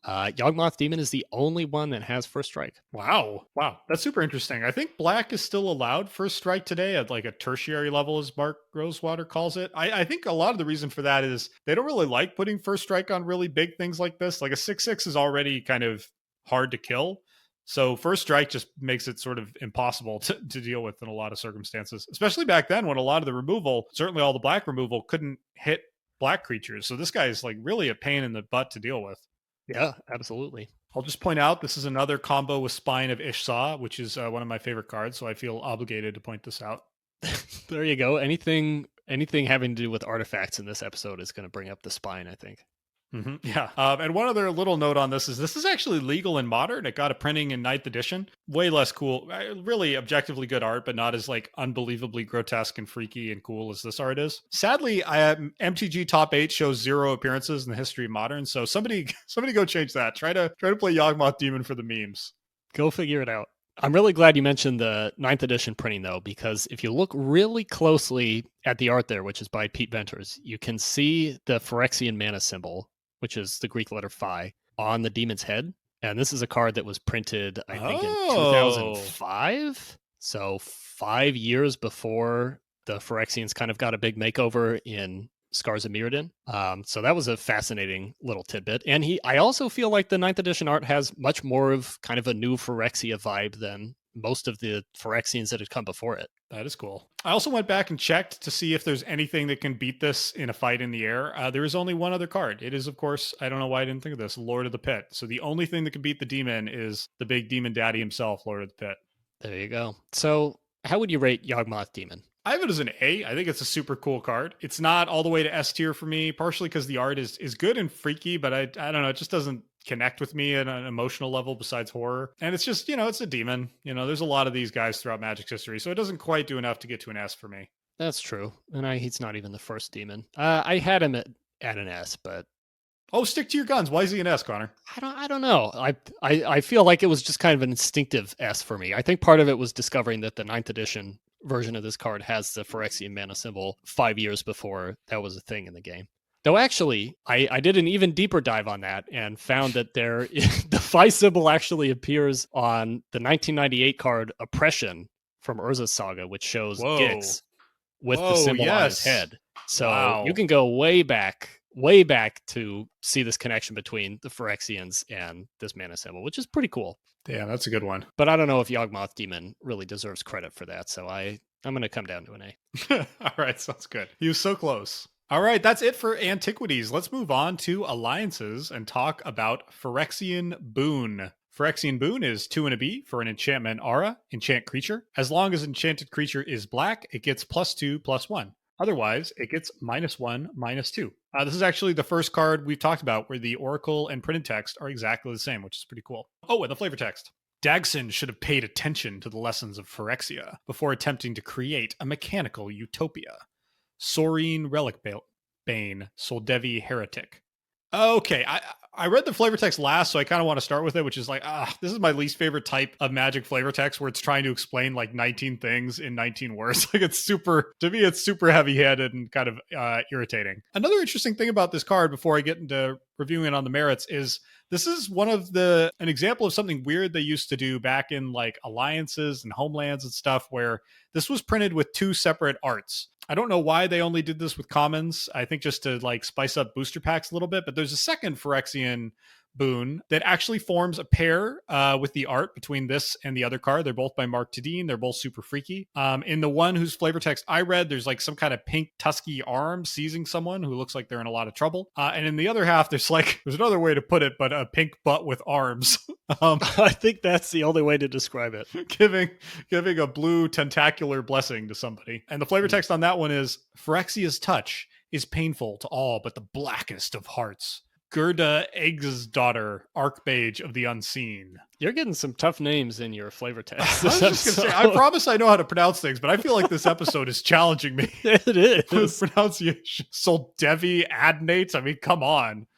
Yawgmoth Demon is the only one that has first strike. Wow. That's super interesting. I think black is still allowed first strike today at like a tertiary level, as Mark Rosewater calls it. I think a lot of the reason for that is they don't really like putting first strike on really big things like this. Like a 6/6 is already kind of hard to kill. So first strike just makes it sort of impossible to deal with in a lot of circumstances, especially back then when a lot of the removal, certainly all the black removal, couldn't hit black creatures. So this guy is like really a pain in the butt to deal with. Yeah, absolutely. I'll just point out this is another combo with Spine of Ishsa, which is one of my favorite cards. So I feel obligated to point this out. There you go. Anything having to do with artifacts in this episode is going to bring up the Spine, I think. Mm-hmm. Yeah. And one other little note on this is actually legal in Modern. It got a printing in 9th edition. Way less cool. Really objectively good art, but not as like unbelievably grotesque and freaky and cool as this art is. Sadly, MTG Top 8 shows 0 appearances in the history of Modern. So somebody go change that. Try to play Yawgmoth Demon for the memes. Go figure it out. I'm really glad you mentioned the 9th edition printing, though, because if you look really closely at the art there, which is by Pete Venters, you can see the Phyrexian mana symbol, which is the Greek letter Phi, on the demon's head. And this is a card that was printed, I think, in 2005. So 5 years before the Phyrexians kind of got a big makeover in Scars of Mirrodin. So that was a fascinating little tidbit. And I also feel like the 9th edition art has much more of kind of a new Phyrexia vibe than most of the Phyrexians that had come before it. That is cool. I also went back and checked to see if there's anything that can beat this in a fight in the air. There is only one other card. It is, of course, I don't know why I didn't think of this, Lord of the Pit. So the only thing that can beat the demon is the big demon daddy himself, Lord of the Pit. There you go. So how would you rate Yawgmoth Demon? I have it as an A. I think it's a super cool card. It's not all the way to S tier for me, partially because the art is good and freaky, but I don't know, it just doesn't connect with me at an emotional level besides horror. And it's just, it's a demon. There's a lot of these guys throughout Magic's history, so it doesn't quite do enough to get to an S for me. That's true. And he's not even the first demon. I had him at an S, but oh, stick to your guns. Why is he an S, Connor? I don't know. I feel like it was just kind of an instinctive S for me. I think part of it was discovering that the 9th edition version of this card has the Phyrexian mana symbol 5 years before that was a thing in the game. Though actually, I did an even deeper dive on that and found that the Phi symbol actually appears on the 1998 card Oppression from Urza's Saga, which shows Gix with the symbol on his head. So you can go way back to see this connection between the Phyrexians and this mana symbol, which is pretty cool. Yeah, that's a good one. But I don't know if Yawgmoth Demon really deserves credit for that, so I'm going to come down to an A. All right, sounds good. He was so close. All right, that's it for antiquities. Let's move on to alliances and talk about Phyrexian Boon. Phyrexian Boon is 2 and a B for an enchantment aura, enchant creature. As long as enchanted creature is black, it gets +2/+1. Otherwise, it gets -1/-2. This is actually the first card we've talked about where the oracle and printed text are exactly the same, which is pretty cool. Oh, and the flavor text. Dagson should have paid attention to the lessons of Phyrexia before attempting to create a mechanical utopia. Soreen Relic Bane, Soldevi Heretic. Okay, I read the flavor text last, so I kind of want to start with it, which is like, this is my least favorite type of Magic flavor text where it's trying to explain like 19 things in 19 words. Like to me, it's super heavy-handed and kind of irritating. Another interesting thing about this card before I get into reviewing it on the merits is this is an example of something weird they used to do back in like alliances and homelands and stuff where this was printed with 2 separate arts. I don't know why they only did this with commons. I think just to like spice up booster packs a little bit, but there's a second Phyrexian Boon that actually forms a pair with the art between this and the other card. They're both by Mark Tadine. They're both super freaky. In the one whose flavor text I read, there's like some kind of pink tusky arm seizing someone who looks like they're in a lot of trouble. And in the other half, there's another way to put it, but a pink butt with arms. I think that's the only way to describe it. giving a blue tentacular blessing to somebody. And the flavor text on that one is Phyrexia's touch is painful to all but the blackest of hearts. Gerda Eggs' daughter, Archmage of the Unseen. You're getting some tough names in your flavor text. I was just going to say, I promise I know how to pronounce things, but I feel like this episode is challenging me. It is. With pronunciation. Soldevi Adnates. I mean, come on.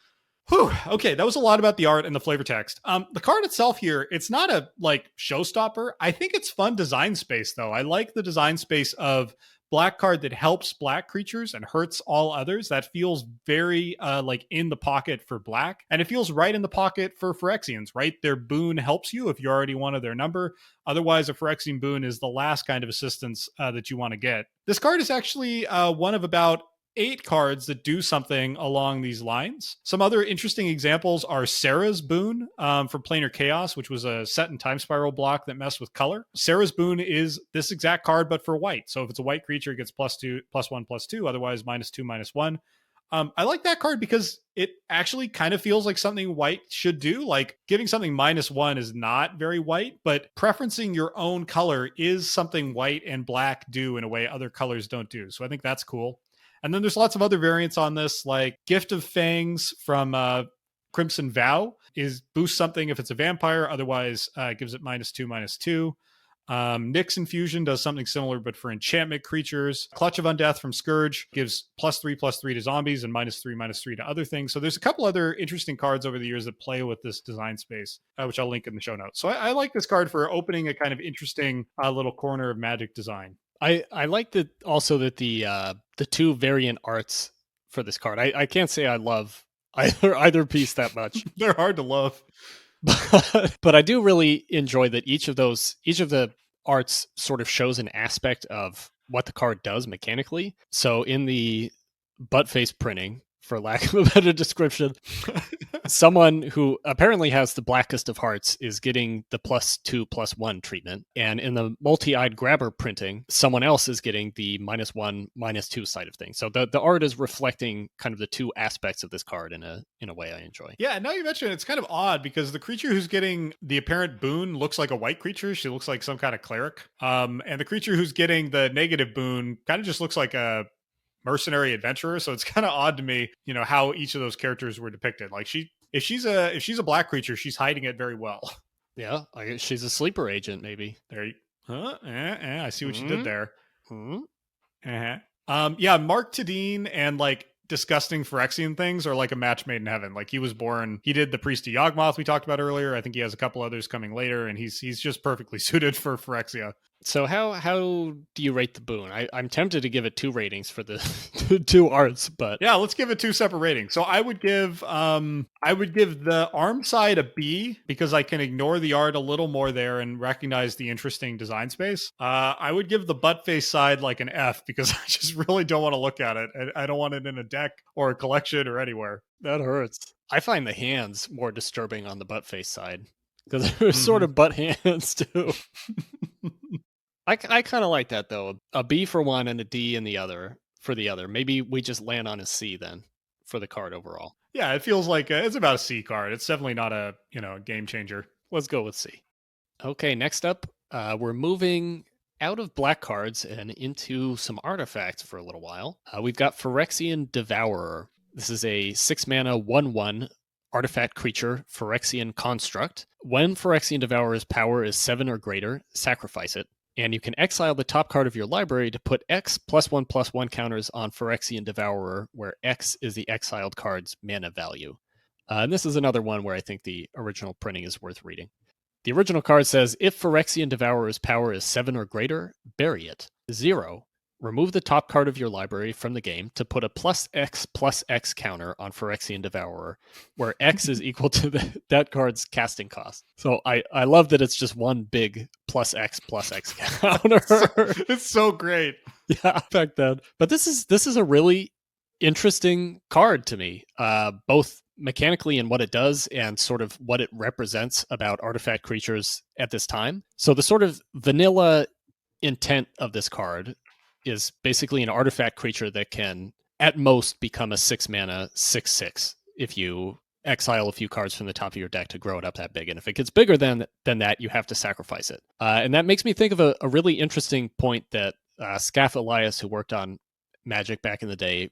Whew. Okay, that was a lot about the art and the flavor text. The card itself here, it's not a like showstopper. I think it's fun design space, though. I like the design space of black card that helps black creatures and hurts all others. That feels very like in the pocket for black, and it feels right in the pocket for Phyrexians, right? Their boon helps you if you're already one of their number. Otherwise, a Phyrexian boon is the last kind of assistance that you want to get. This card is actually one of about 8 cards that do something along these lines. Some other interesting examples are Sarah's Boon from Planar Chaos, which was a set and time spiral block that messed with color. Sarah's Boon is this exact card, but for white. So if it's a white creature, it gets +1/+2. Otherwise, -2/-1. I like that card because it actually kind of feels like something white should do. Like giving something -1 is not very white, but preferencing your own color is something white and black do in a way other colors don't do. So I think that's cool. And then there's lots of other variants on this, like Gift of Fangs from Crimson Vow boosts something if it's a vampire. Otherwise, gives it -2/-2. Nyx Infusion does something similar, but for enchantment creatures. Clutch of Undeath from Scourge gives +3/+3 to zombies and -3/-3 to other things. So there's a couple other interesting cards over the years that play with this design space, which I'll link in the show notes. So I like this card for opening a kind of interesting little corner of Magic design. I like that also that the 2 variant arts for this card. I can't say I love either piece that much. They're hard to love. But I do really enjoy that each of the arts sort of shows an aspect of what the card does mechanically. So in the butt face printing, for lack of a better description, someone who apparently has the blackest of hearts is getting the +2/+1 treatment. And in the multi-eyed grabber printing, someone else is getting the -1/-2 side of things. So the art is reflecting kind of the 2 aspects of this card in a way I enjoy. Yeah, now you mentioned it, it's kind of odd because the creature who's getting the apparent boon looks like a white creature. She looks like some kind of cleric. And the creature who's getting the negative boon kind of just looks like a mercenary adventurer. So it's kind of odd to me, how each of those characters were depicted. Like if she's a black creature, she's hiding it very well. Yeah, she's a sleeper agent, maybe. I see what you did there. Uh-huh. Yeah, Mark Tadine and like disgusting Phyrexian things are like a match made in heaven. Like he did the Priest of Yawgmoth we talked about earlier. I think he has a couple others coming later, and he's just perfectly suited for Phyrexia. So how do you rate the boon? I'm tempted to give it 2 ratings for the 2 arts, but yeah, let's give it 2 separate ratings. So I would give the arm side a B because I can ignore the art a little more there and recognize the interesting design space. I would give the butt face side like an F because I just really don't want to look at it. I don't want it in a deck or a collection or anywhere. That hurts. I find the hands more disturbing on the butt face side because they're sort of butt hands too. I kind of like that though. A B for one and a D in the other for the other. Maybe we just land on a C then for the card overall. Yeah, it feels like it's about a C card. It's definitely not a game changer. Let's go with C. Okay, next up, we're moving out of black cards and into some artifacts for a little while. We've got Phyrexian Devourer. This is a 6-mana 1/1 artifact creature, Phyrexian construct. When Phyrexian Devourer's power is 7 or greater, sacrifice it. And you can exile the top card of your library to put X +1/+1 counters on Phyrexian Devourer, where X is the exiled card's mana value. And this is another one where I think the original printing is worth reading. The original card says, if Phyrexian Devourer's power is 7 or greater, bury it. 0. Remove the top card of your library from the game to put a +X counter on Phyrexian Devourer, where X is equal to that card's casting cost. So I love that it's just one big +X counter. It's so great. Yeah, back then. But this is a really interesting card to me, both mechanically and what it does and sort of what it represents about artifact creatures at this time. So the sort of vanilla intent of this card is basically an artifact creature that can at most become a 6-mana 6/6 if you exile a few cards from the top of your deck to grow it up that big. And if it gets bigger than that, you have to sacrifice it. And that makes me think of a really interesting point that Scaff Elias, who worked on Magic back in the day,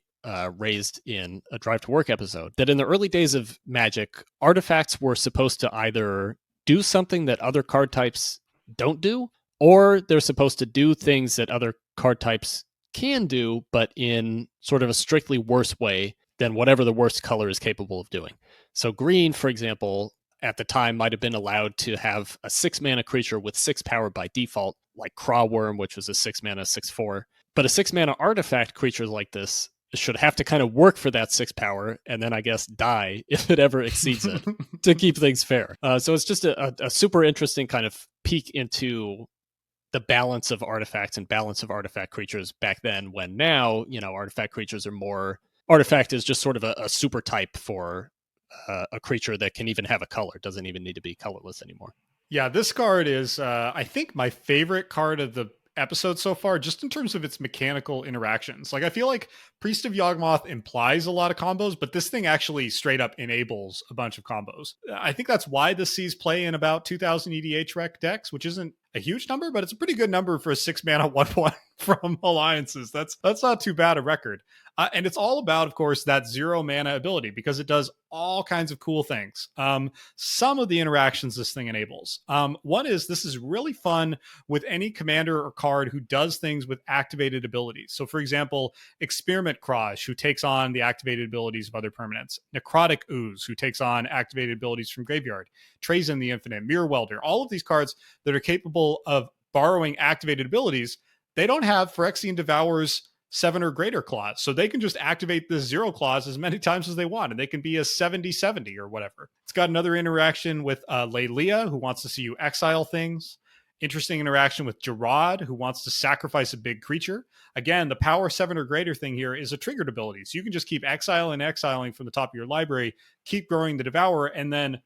raised in a Drive to Work episode, that in the early days of Magic, artifacts were supposed to either do something that other card types don't do, or they're supposed to do things that other card types can do, but in sort of a strictly worse way than whatever the worst color is capable of doing. So green, for example, at the time might have been allowed to have a 6-mana creature with 6 power by default, like Crawworm, which was a 6-mana 6/4. But a 6-mana artifact creature like this should have to kind of work for that 6 power and then I guess die if it ever exceeds it to keep things fair. So it's just a super interesting kind of peek into the balance of artifacts and balance of artifact creatures back then, when now, artifact creatures are more, artifact is just sort of a super type for a creature that can even have a color. It doesn't even need to be colorless anymore. Yeah, this card is, I think, my favorite card of the episode so far, just in terms of its mechanical interactions. Like, I feel like Priest of Yawgmoth implies a lot of combos, but this thing actually straight up enables a bunch of combos. I think that's why this sees play in about 2,000 EDH rec decks, which isn't a huge number, but it's a pretty good number for a 6-mana 1/1 from Alliances. That's not too bad a record. And it's all about, of course, that 0-mana ability, because it does all kinds of cool things. Some of the interactions this thing enables. One is, this is really fun with any commander or card who does things with activated abilities. So, for example, Experiment Crash, who takes on the activated abilities of other permanents. Necrotic Ooze, who takes on activated abilities from Graveyard. Trazen the Infinite, Mirror Welder. All of these cards that are capable of borrowing activated abilities, they don't have Phyrexian Devourer's 7 or greater clause. So they can just activate this 0 clause as many times as they want, and they can be a 70/70 or whatever. It's got another interaction with Lelia, who wants to see you exile things. Interesting interaction with Gerard, who wants to sacrifice a big creature. Again, the power 7 or greater thing here is a triggered ability. So you can just keep exiling from the top of your library, keep growing the Devourer, and then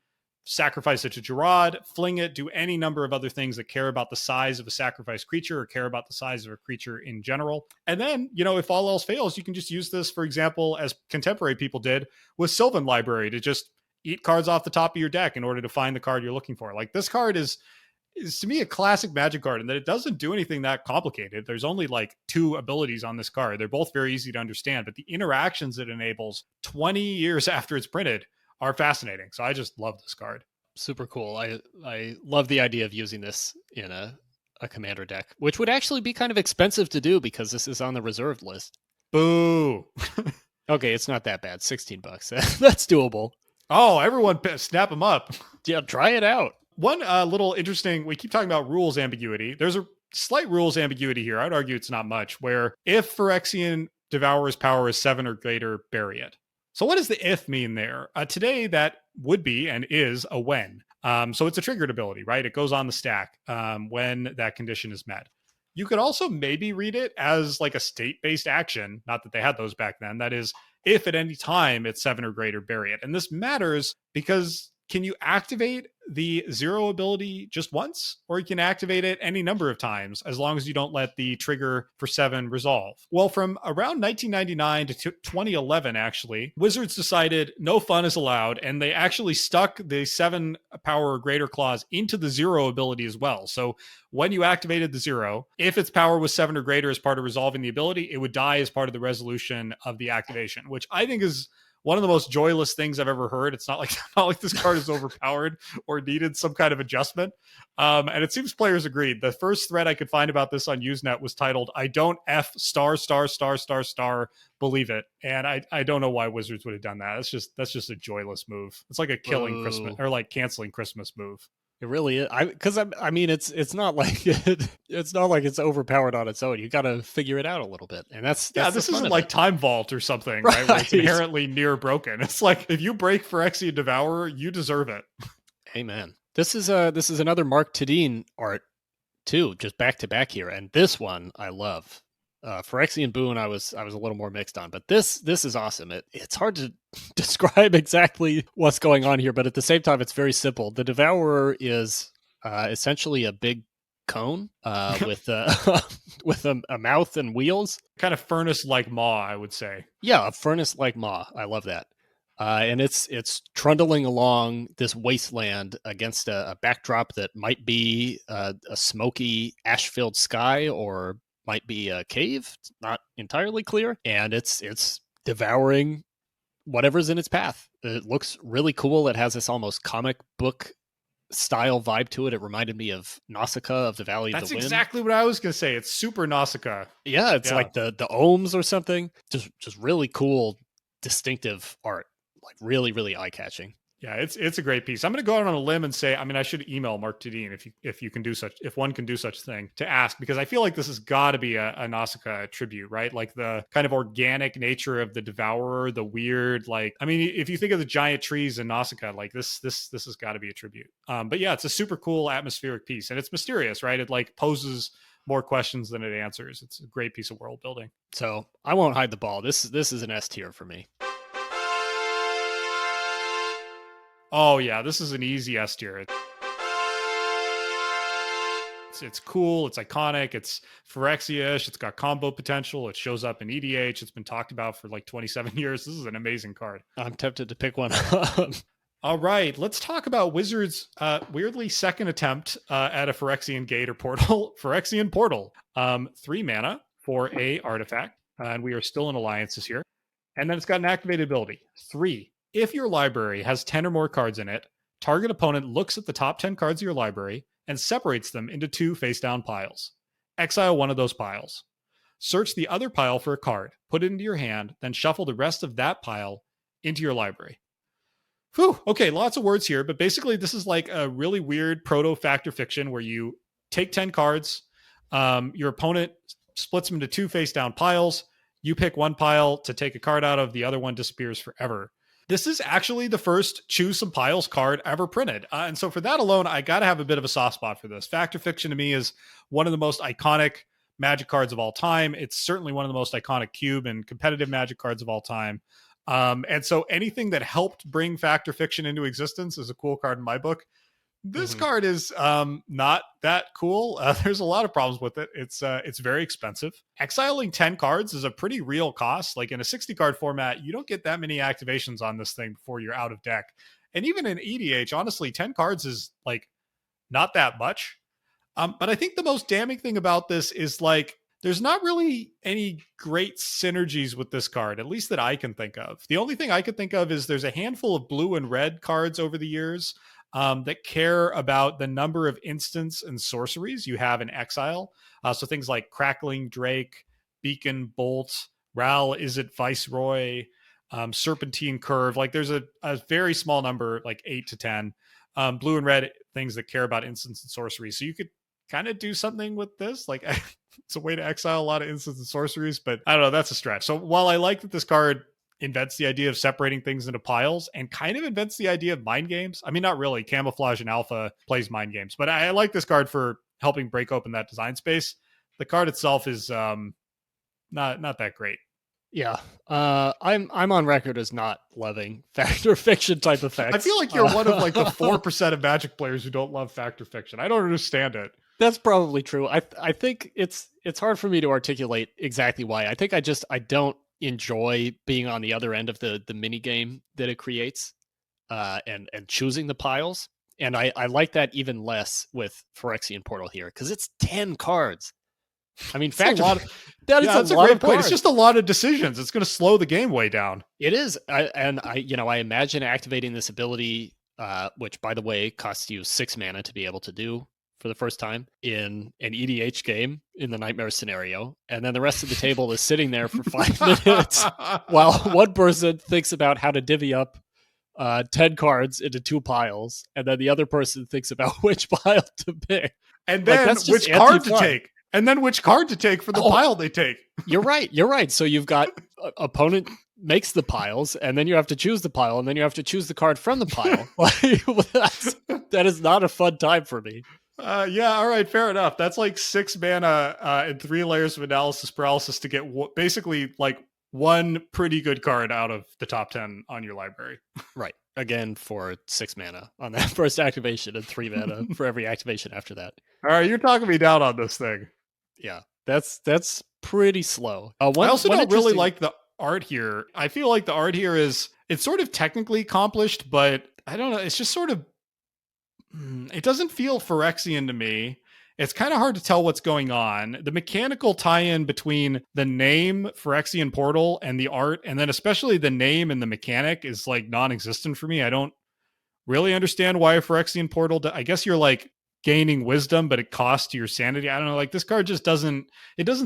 sacrifice it to Gerard, fling it, do any number of other things that care about the size of a sacrificed creature or care about the size of a creature in general. And then, if all else fails, you can just use this, for example, as contemporary people did with Sylvan Library, to just eat cards off the top of your deck in order to find the card you're looking for. Like, this card is to me a classic Magic card in that it doesn't do anything that complicated. There's only like 2 abilities on this card. They're both very easy to understand, but the interactions it enables 20 years after it's printed are fascinating. So I just love this card. Super cool. I love the idea of using this in a commander deck, which would actually be kind of expensive to do because this is on the reserved list. Boo. Okay, it's not that bad. $16. That's doable. Oh, everyone snap them up. Yeah, try it out. One little interesting, we keep talking about rules ambiguity. There's a slight rules ambiguity here. I'd argue it's not much, where if Phyrexian Devourer's power is 7 or greater, bury it. So what does the if mean there? Today, that would be and is a when. So it's a triggered ability, right? It goes on the stack when that condition is met. You could also maybe read it as like a state-based action, not that they had those back then. That is, if at any time it's 7 or greater, bury it. And this matters because can you activate the 0 ability just once, or you can activate it any number of times, as long as you don't let the trigger for 7 resolve. Well, from around 1999 to 2011, actually, Wizards decided no fun is allowed, and they actually stuck the 7 power or greater clause into the 0 ability as well. So when you activated the 0, if its power was 7 or greater as part of resolving the ability, it would die as part of the resolution of the activation, which I think is one of the most joyless things I've ever heard. It's not like this card is overpowered or needed some kind of adjustment. And it seems players agreed. The first thread I could find about this on Usenet was titled, "I don't F star believe it." And I don't know why Wizards would have done that. That's just a joyless move. It's like a killing Christmas, or like canceling Christmas move. It really is. I mean, it's not like it's not like it's overpowered on its own. You got to figure it out a little bit, and that's this isn't like Time Vault or something, right? Where it's inherently near broken. It's like, if you break Phyrexian Devourer, you deserve it. Amen. This is another Mark Tadine art too, just back to back here, and this one I love. Phyrexian Boon, I was a little more mixed on, but this is awesome. It's hard to describe exactly what's going on here, but at the same time, it's very simple. The Devourer is essentially a big cone with with a mouth and wheels, kind of furnace-like maw, I would say. Yeah, a furnace-like maw. I love that. And it's trundling along this wasteland against a backdrop that might be a smoky, ash-filled sky, or might be a cave. It's not entirely clear. And it's devouring whatever's in its path. It looks really cool. It has this almost comic book style vibe to it. It reminded me of Nausicaa of the Valley of the Wind. That's exactly what I was going to say. It's super Nausicaa. Yeah, it's like the ohms or something. Just really cool, distinctive art. Like really, really eye-catching. Yeah, it's a great piece. I'm going to go out on a limb and say, I mean, I should email Mark Tadine if one can do such thing, to ask, because I feel like this has got to be a Nausicaa tribute, right? Like the kind of organic nature of the Devourer, the weird, like, I mean, if you think of the giant trees in Nausicaa, like this has got to be a tribute. But yeah, it's a super cool atmospheric piece, and it's mysterious, right? It like poses more questions than it answers. It's a great piece of world building. So I won't hide the ball. This is an S tier for me. Oh yeah, this is an easy S tier. It's cool, it's iconic, it's Phyrexia-ish, it's got combo potential, it shows up in EDH, it's been talked about for like 27 years. This is an amazing card. I'm tempted to pick one. All right, let's talk about Wizards' weirdly second attempt at a Phyrexian gate or portal. Phyrexian Portal. 3 mana for a artifact, and we are still in alliances here. And then it's got an activated ability. 3. If your library has 10 or more cards in it, target opponent looks at the top 10 cards of your library and separates them into 2 face-down piles. Exile one of those piles. Search the other pile for a card, put it into your hand, then shuffle the rest of that pile into your library. Whew, okay, lots of words here, but basically this is like a really weird proto-Fact or Fiction where you take 10 cards, your opponent splits them into 2 face-down piles, you pick one pile to take a card out of, the other one disappears forever. This is actually the first Choose Some Piles card ever printed. And so for that alone, I got to have a bit of a soft spot for this. Fact or Fiction to me is one of the most iconic Magic cards of all time. It's certainly one of the most iconic cube and competitive Magic cards of all time. And so anything that helped bring Fact or Fiction into existence is a cool card in my book. This card is not that cool. There's a lot of problems with it. It's very expensive. Exiling 10 cards is a pretty real cost. Like in a 60 card format, you don't get that many activations on this thing before you're out of deck. And even in EDH, honestly, 10 cards is like not that much. But I think the most damning thing about this is like there's not really any great synergies with this card, at least that I can think of. The only thing I could think of is there's a handful of blue and red cards over the years that care about the number of instants and sorceries you have in exile. So things like Crackling Drake, Beacon Bolt, Ral Izzet Viceroy, Serpentine Curve. Like there's a very small number, like 8 to 10 blue and red things that care about instants and sorceries. So you could kind of do something with this. Like it's a way to exile a lot of instants and sorceries, but I don't know, that's a stretch. So while I like that this card invents the idea of separating things into piles and kind of invents the idea of mind games. I mean, not really. Camouflage and Alpha plays mind games, but I like this card for helping break open that design space. The card itself is not that great. Yeah. I'm on record as not loving fact or fiction type effects. I feel like you're one of like the 4% of Magic players who don't love fact or fiction. I don't understand it. That's probably true. I think it's hard for me to articulate exactly why. I think I don't enjoy being on the other end of the mini game that it creates, and choosing the piles. And I like that even less with Phyrexian Portal here because it's 10 cards. I mean, That's a lot. that's a lot great of point. cards. It's just a lot of decisions. It's going to slow the game way down. It is. I imagine activating this ability, which by the way costs you 6 mana to be able to do for the first time in an EDH game in the nightmare scenario, and then the rest of the table is sitting there for 5 minutes while one person thinks about how to divvy up 10 cards into 2 piles, and then the other person thinks about which pile to pick. And then which card to take. And then which card to take for the pile they take. You're right. So you've got opponent makes the piles, and then you have to choose the pile, and then you have to choose the card from the pile. That is not a fun time for me. Yeah, all right, fair enough. That's like 6 mana and 3 layers of analysis paralysis to get basically like one pretty good card out of the top 10 on your library. Right. Again, for 6 mana on that first activation and 3 mana for every activation after that. All right, you're talking me down on this thing. Yeah, that's pretty slow. I also don't really like the art here. I feel like the art here it's sort of technically accomplished, but I don't know. It's just sort of, it doesn't feel Phyrexian to me. It's kind of hard to tell what's going on. The mechanical tie-in between the name Phyrexian Portal and the art, and then especially the name and the mechanic, is like non-existent for me. I don't really understand why a Phyrexian Portal. I guess you're like gaining wisdom, but it costs your sanity. I don't know. Like this card just doesn't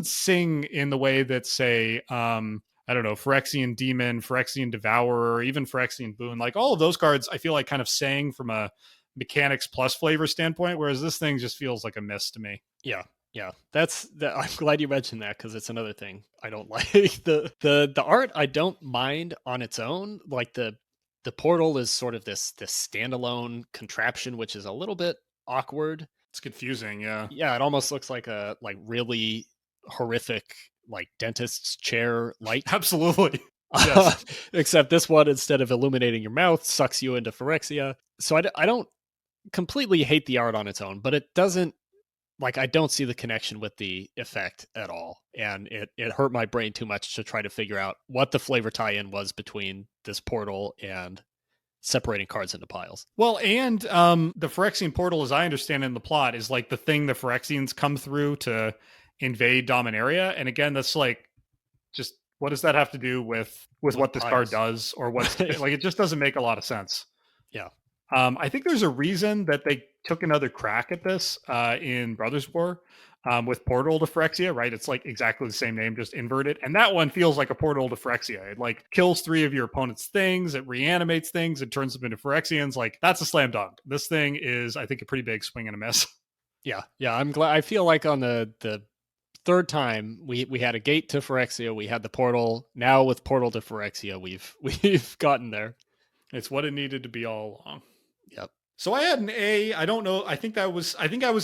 sing in the way that, say, I don't know, Phyrexian Demon, Phyrexian Devourer, or even Phyrexian Boon. Like all of those cards, I feel like kind of sang from a mechanics plus flavor standpoint, whereas this thing just feels like a miss to me. Yeah. I'm glad you mentioned that because it's another thing I don't like. The art I don't mind on its own. Like the portal is sort of this standalone contraption, which is a little bit awkward. It's confusing. Yeah. It almost looks like a really horrific like dentist's chair light. Absolutely. Yes. Except this one, instead of illuminating your mouth, sucks you into Phyrexia. So I don't completely hate the art on its own, but it doesn't, like, I don't see the connection with the effect at all. And it hurt my brain too much to try to figure out what the flavor tie-in was between this portal and separating cards into piles. Well, and the Phyrexian Portal, as I understand in the plot, is like the thing the Phyrexians come through to invade Dominaria. And again, that's like, just what does that have to do with what this card does, or what's like? It just doesn't make a lot of sense. Yeah. I think there's a reason that they took another crack at this in Brothers War with Portal to Phyrexia, right? It's like exactly the same name, just inverted. And that one feels like a Portal to Phyrexia. It like kills 3 of your opponent's things, it reanimates things, it turns them into Phyrexians. Like that's a slam dunk. This thing is, I think, a pretty big swing and a miss. Yeah. I'm glad. I feel like on the third time we had a gate to Phyrexia, we had the portal. Now with Portal to Phyrexia, we've gotten there. It's what it needed to be all along. Yep. So I had an A. I don't know. I think I was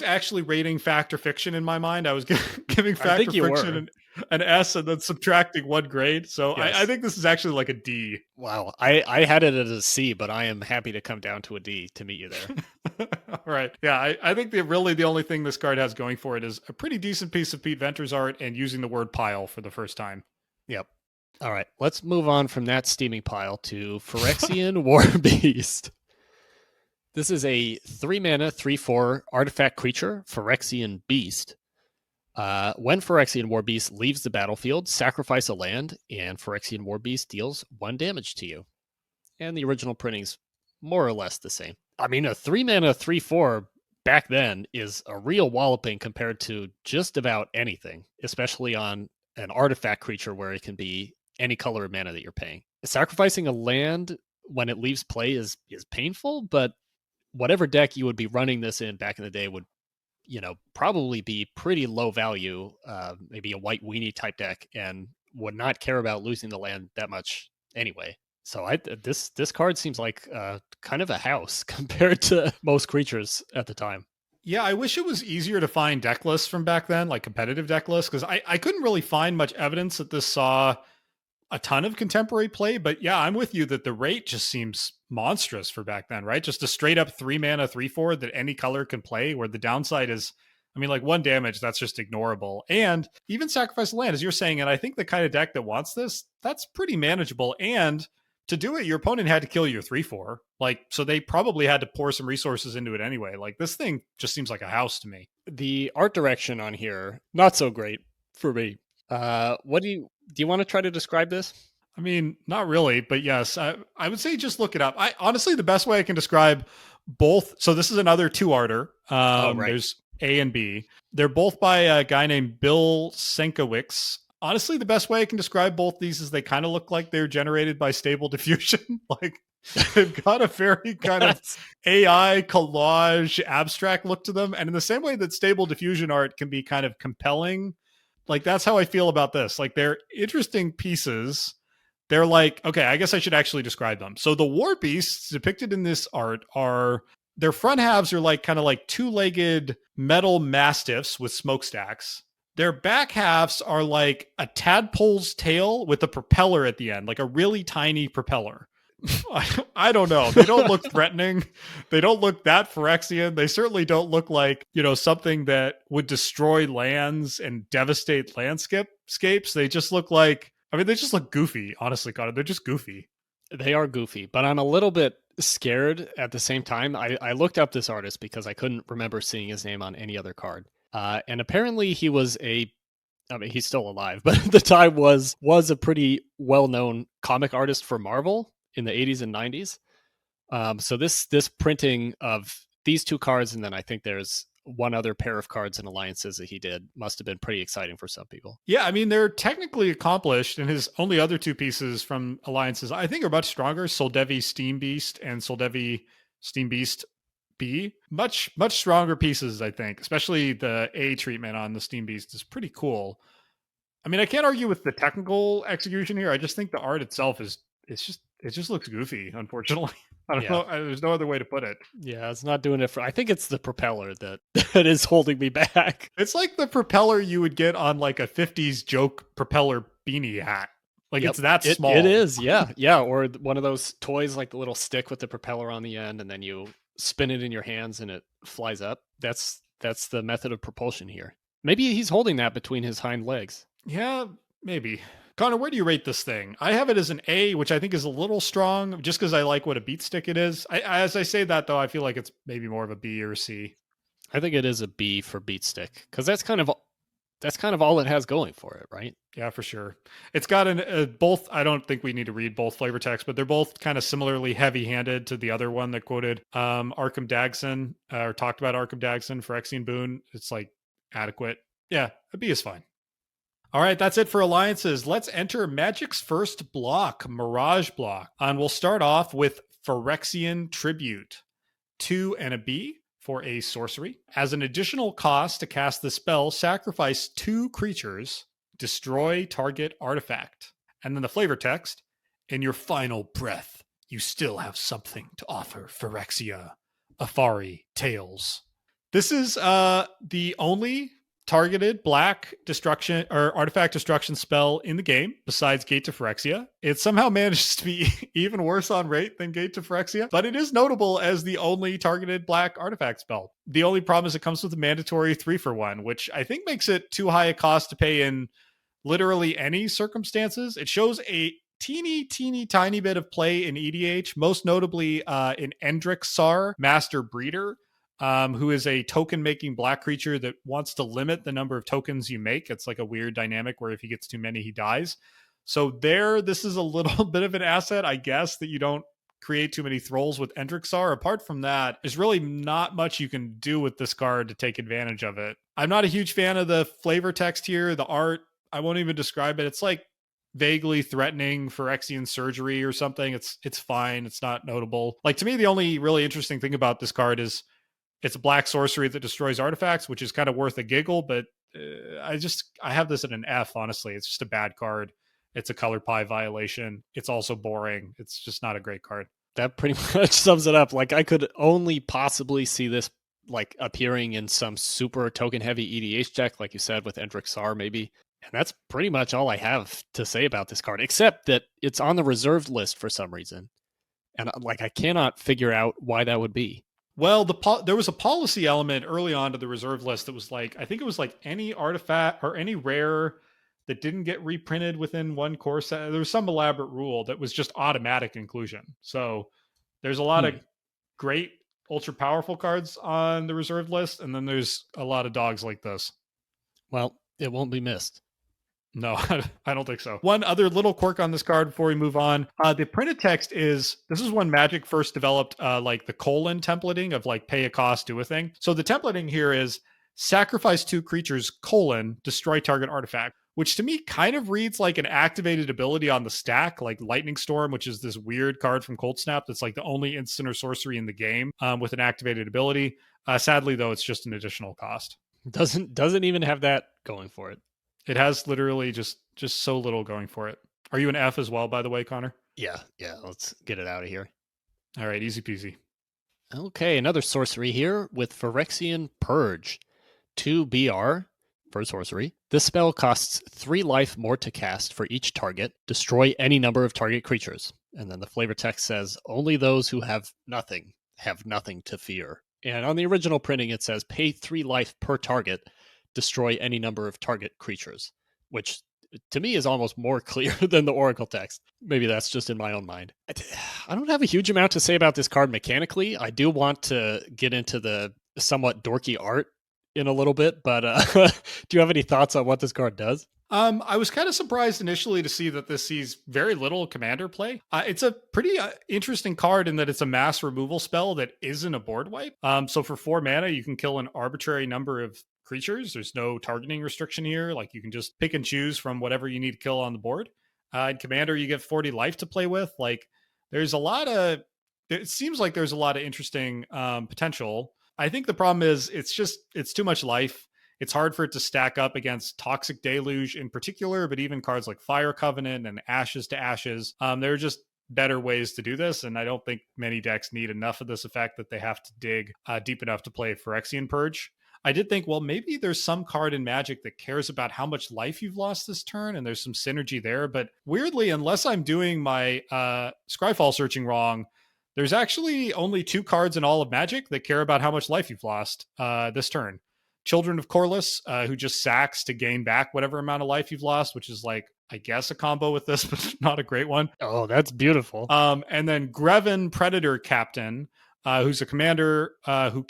actually rating fact or fiction in my mind. I was giving fact or fiction an S and then subtracting 1 grade. So yes. I think this is actually like a D. Wow. I had it as a C, but I am happy to come down to a D to meet you there. All right. Yeah, I think that really the only thing this card has going for it is a pretty decent piece of Pete Venter's art and using the word pile for the first time. Yep. All right. Let's move on from that steaming pile to Phyrexian War Beast. This is a 3 mana, 3/4 artifact creature, Phyrexian Beast. When Phyrexian War Beast leaves the battlefield, sacrifice a land, and Phyrexian War Beast deals 1 damage to you. And the original printing's more or less the same. I mean, a 3 mana, 3/4 back then is a real walloping compared to just about anything, especially on an artifact creature where it can be any color of mana that you're paying. Sacrificing a land when it leaves play is painful, but whatever deck you would be running this in back in the day would, probably be pretty low value, maybe a white weenie type deck, and would not care about losing the land that much anyway. So this card seems like kind of a house compared to most creatures at the time. Yeah, I wish it was easier to find deck lists from back then, like competitive deck lists, because I couldn't really find much evidence that this saw a ton of contemporary play, but yeah, I'm with you that the rate just seems monstrous for back then, right? Just a straight up 3 mana 3/4 that any color can play, where the downside is, I mean, like 1 damage, that's just ignorable. And even sacrifice land, as you're saying, and I think the kind of deck that wants this, that's pretty manageable. And to do it, your opponent had to kill your 3/4. Like, so they probably had to pour some resources into it anyway. Like, this thing just seems like a house to me. The art direction on here, not so great for me. What do you want to try to describe this? I mean, not really, but yes, I would say just look it up. I honestly, the best way I can describe both. So this is another two-arter. Right. There's A and B. They're both by a guy named Bill Sienkiewicz. Honestly, the best way I can describe both these is they kind of look like they're generated by Stable Diffusion. Like, they've got a very kind of AI collage abstract look to them. And in the same way that Stable Diffusion art can be kind of compelling, like, that's how I feel about this. Like, they're interesting pieces. They're like, okay, I guess I should actually describe them. So the War Beasts depicted in this art are, their front halves are like kind of like two-legged metal mastiffs with smokestacks. Their back halves are like a tadpole's tail with a propeller at the end, like a really tiny propeller. I don't know. They don't look threatening. They don't look that Phyrexian. They certainly don't look like, you know, something that would destroy lands and devastate landscapes. They just look like, I mean, they just look goofy, honestly, Connor. They're just goofy. They are goofy, but I'm a little bit scared at the same time. I looked up this artist because I couldn't remember seeing his name on any other card. And apparently he was I mean, he's still alive, but at the time was a pretty well-known comic artist for Marvel in the 80s and 90s. So this printing of these two cards, and then I think there's one other pair of cards and alliances that he did, must have been pretty exciting for some people. Yeah, I mean, they're technically accomplished, and his only other two pieces from alliances, I think, are much stronger. Soldevi Steam Beast and Soldevi Steam Beast B. Much stronger pieces, I think. Especially the A treatment on the Steam Beast is pretty cool. I mean, I can't argue with the technical execution here. I just think the art itself it just looks goofy, unfortunately. I don't know. There's no other way to put it. Yeah, it's not doing it for, I think it's the propeller that is holding me back. It's like the propeller you would get on like a 50s joke propeller beanie hat. Like, it's that small. It is, yeah. Yeah, or one of those toys, like the little stick with the propeller on the end, and then you spin it in your hands and it flies up. That's the method of propulsion here. Maybe he's holding that between his hind legs. Yeah, maybe. Connor, where do you rate this thing? I have it as an A, which I think is a little strong, just because I like what a beat stick it is. As I say that, though, I feel like it's maybe more of a B or a C. I think it is a B for beat stick, because that's kind of all it has going for it, right? Yeah, for sure. It's got both. I don't think we need to read both flavor texts, but they're both kind of similarly heavy-handed to the other one that quoted Arkham Dagson, or talked about Arkham Dagson, Phyrexian Boon. It's like adequate. Yeah, a B is fine. All right, that's it for alliances. Let's enter Magic's first block, Mirage block. And we'll start off with Phyrexian Tribute. 2 and a B for a sorcery. As an additional cost to cast the spell, sacrifice 2 creatures, destroy target artifact. And then the flavor text, in your final breath, you still have something to offer, Phyrexia. Afari Tales. This is the only targeted black destruction or artifact destruction spell in the game besides Gate to Phyrexia. It somehow manages to be even worse on rate than Gate to Phyrexia, but it is notable as the only targeted black artifact spell. The only problem is it comes with a mandatory 3-for-1, which I think makes it too high a cost to pay in literally any circumstances. It shows a teeny tiny bit of play in EDH, most notably in Endrixar, Master Breeder, who is a token-making black creature that wants to limit the number of tokens you make. It's like a weird dynamic where if he gets too many, he dies. So this is a little bit of an asset, I guess, that you don't create too many thralls with Endrixar. Apart from that, there's really not much you can do with this card to take advantage of it. I'm not a huge fan of the flavor text here. The art, I won't even describe it. It's like vaguely threatening Phyrexian surgery or something. It's fine. It's not notable. Like, to me, the only really interesting thing about this card is it's a black sorcery that destroys artifacts, which is kind of worth a giggle, but I have this at an F, honestly. It's just a bad card. It's a color pie violation. It's also boring. It's just not a great card. That pretty much sums it up. Like, I could only possibly see this like appearing in some super token heavy EDH deck, like you said, with Endrixar maybe. And that's pretty much all I have to say about this card, except that it's on the reserved list for some reason. And like, I cannot figure out why that would be. Well, there was a policy element early on to the reserve list that was like, I think it was like any artifact or any rare that didn't get reprinted within one core set. There was some elaborate rule that was just automatic inclusion. So there's a lot of great ultra powerful cards on the reserved list, and then there's a lot of dogs like this. Well, it won't be missed. No, I don't think so. One other little quirk on this card before we move on. The printed text this is when Magic first developed like the colon templating of like pay a cost, do a thing. So the templating here is sacrifice 2 creatures, destroy target artifact, which to me kind of reads like an activated ability on the stack, like Lightning Storm, which is this weird card from Cold Snap that's like the only instant or sorcery in the game with an activated ability. Sadly, though, it's just an additional cost. Doesn't even have that going for it. It has literally just so little going for it. Are you an F as well, by the way, Connor? Yeah. Let's get it out of here. All right, easy peasy. Okay, another sorcery here with Phyrexian Purge. 2 BR for sorcery. This spell costs 3 life more to cast for each target. Destroy any number of target creatures. And then the flavor text says, only those who have nothing to fear. And on the original printing, it says, pay 3 life per target. Destroy any number of target creatures, which to me is almost more clear than the Oracle text. Maybe that's just in my own mind. I don't have a huge amount to say about this card mechanically. I do want to get into the somewhat dorky art in a little bit, but do you have any thoughts on what this card does? I was kind of surprised initially to see that this sees very little commander play. It's a pretty interesting card in that it's a mass removal spell that isn't a board wipe. So for 4 mana, you can kill an arbitrary number of creatures. There's no targeting restriction here. Like you can just pick and choose from whatever you need to kill on the board. In commander, you get 40 life to play with. Like there's a lot of, it seems like there's a lot of interesting potential. I think the problem is it's too much life. It's hard for it to stack up against Toxic Deluge in particular, but even cards like Fire Covenant and Ashes to Ashes. There are just better ways to do this, and I don't think many decks need enough of this effect that they have to dig deep enough to play Phyrexian Purge. I did think, well, maybe there's some card in Magic that cares about how much life you've lost this turn, and there's some synergy there. But weirdly, unless I'm doing my Scryfall searching wrong, there's actually only 2 cards in all of Magic that care about how much life you've lost this turn. Children of Corliss, who just sacks to gain back whatever amount of life you've lost, which is like, I guess, a combo with this, but not a great one. Oh, that's beautiful. And then Greven Predator Captain, who's a commander who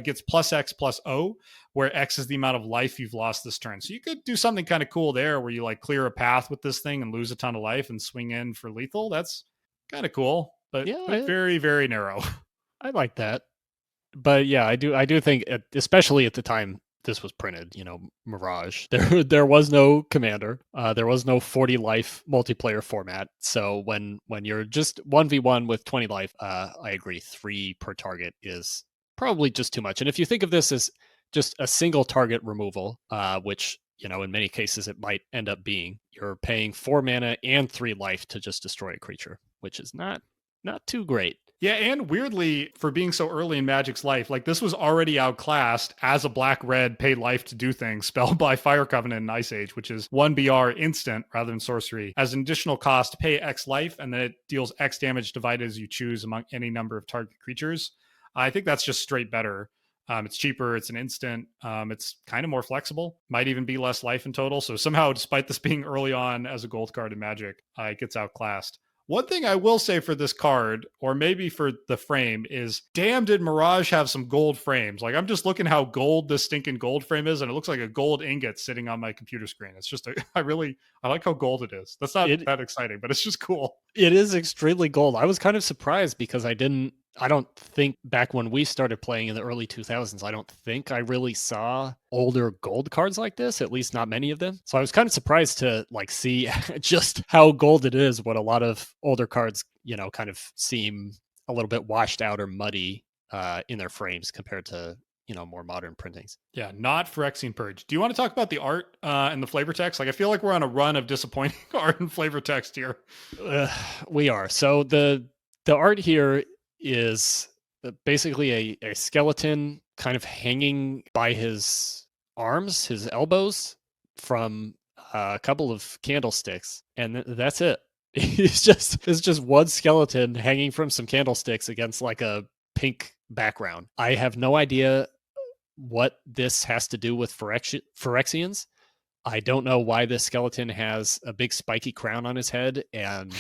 gets +X+O, where X is the amount of life you've lost this turn. So you could do something kind of cool there where you like clear a path with this thing and lose a ton of life and swing in for lethal. That's kind of cool, but very, very narrow. I like that. But yeah, I do think, especially at the time this was printed, Mirage, there was no commander, there was no 40 life multiplayer format. So when you're just 1v1 with 20 life, I agree, 3 per target is probably just too much. And if you think of this as just a single target removal, which in many cases it might end up being, you're paying 4 mana and 3 life to just destroy a creature, which is not too great. Yeah, and weirdly, for being so early in Magic's life, like this was already outclassed as a black-red pay life to do things spell by Fire Covenant and Ice Age, which is 1 BR instant rather than sorcery. As an additional cost, pay X life, and then it deals X damage divided as you choose among any number of target creatures. I think that's just straight better. It's cheaper, it's an instant, it's kind of more flexible, might even be less life in total. So somehow, despite this being early on as a gold card in Magic, it gets outclassed. One thing I will say for this card, or maybe for the frame, is damn did Mirage have some gold frames. Like I'm just looking how gold this stinking gold frame is, and it looks like a gold ingot sitting on my computer screen. It's just, I like how gold it is. That's not that exciting, but it's just cool. It is extremely gold. I was kind of surprised because I don't think back when we started playing in the early 2000s, I don't think I really saw older gold cards like this, at least not many of them. So I was kind of surprised to like see just how gold it is when a lot of older cards, kind of seem a little bit washed out or muddy in their frames compared to, more modern printings. Yeah, not Phyrexian Purge. Do you want to talk about the art and the flavor text? Like I feel like we're on a run of disappointing art and flavor text here. We are. So the art here is basically a skeleton kind of hanging by his arms, his elbows, from a couple of candlesticks, and that's it. It's just one skeleton hanging from some candlesticks against like a pink background. I have no idea what this has to do with Phyrexians. I don't know why this skeleton has a big spiky crown on his head and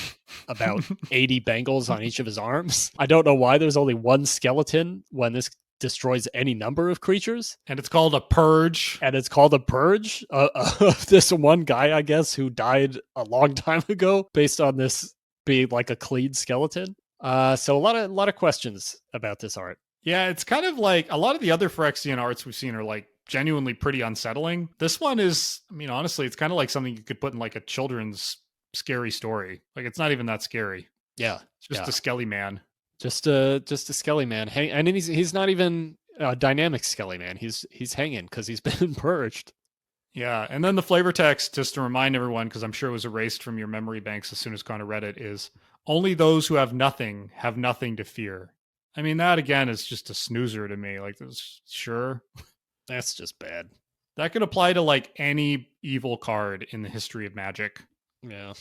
about 80 bangles on each of his arms. I don't know why there's only one skeleton when this destroys any number of creatures. And it's called a purge. And it's called a purge of this one guy, I guess, who died a long time ago based on this being like a clean skeleton. So a lot of questions about this art. Yeah, it's kind of like a lot of the other Phyrexian arts we've seen are like genuinely pretty unsettling. This one is, I mean, honestly, it's kind of like something you could put in like a children's scary story. Like it's not even that scary. Yeah. It's just a skelly man. Just a skelly man. And he's not even a dynamic skelly man. He's hanging because he's been purged. Yeah, and then the flavor text, just to remind everyone, because I'm sure it was erased from your memory banks as soon as Connor read it, is only those who have nothing to fear. I mean, that again is just a snoozer to me. Like, sure. That's just bad. That could apply to like any evil card in the history of Magic. Yeah.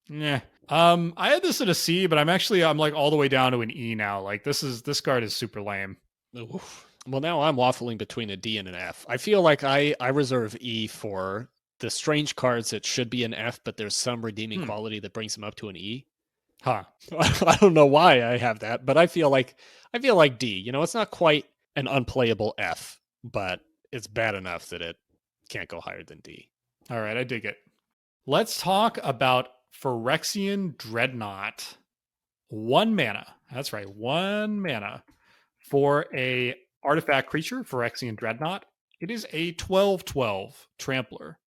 Yeah. I had this at a C, but I'm like all the way down to an E now. Like this card is super lame. Oof. Well, now I'm waffling between a D and an F. I feel like I reserve E for the strange cards that should be an F, but there's some redeeming quality that brings them up to an E. Huh. I don't know why I have that, but I feel like D. You know, it's not quite an unplayable F, but it's bad enough that it can't go higher than D. All right, I dig it. Let's talk about Phyrexian Dreadnought. 1 mana. That's right, 1 mana for a artifact creature, Phyrexian Dreadnought. It is a 12/12 trampler.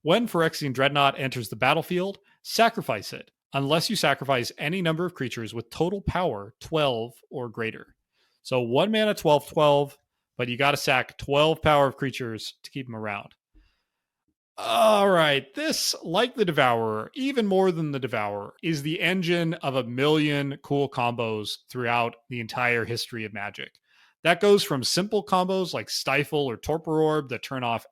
When Phyrexian Dreadnought enters the battlefield, sacrifice it, unless you sacrifice any number of creatures with total power 12 or greater. So 1 mana 12/12, but you got to sack 12 power of creatures to keep them around. All right, this, like the Devourer, even more than the Devourer, is the engine of a million cool combos throughout the entire history of Magic. That goes from simple combos like Stifle or Torpor Orb that turn off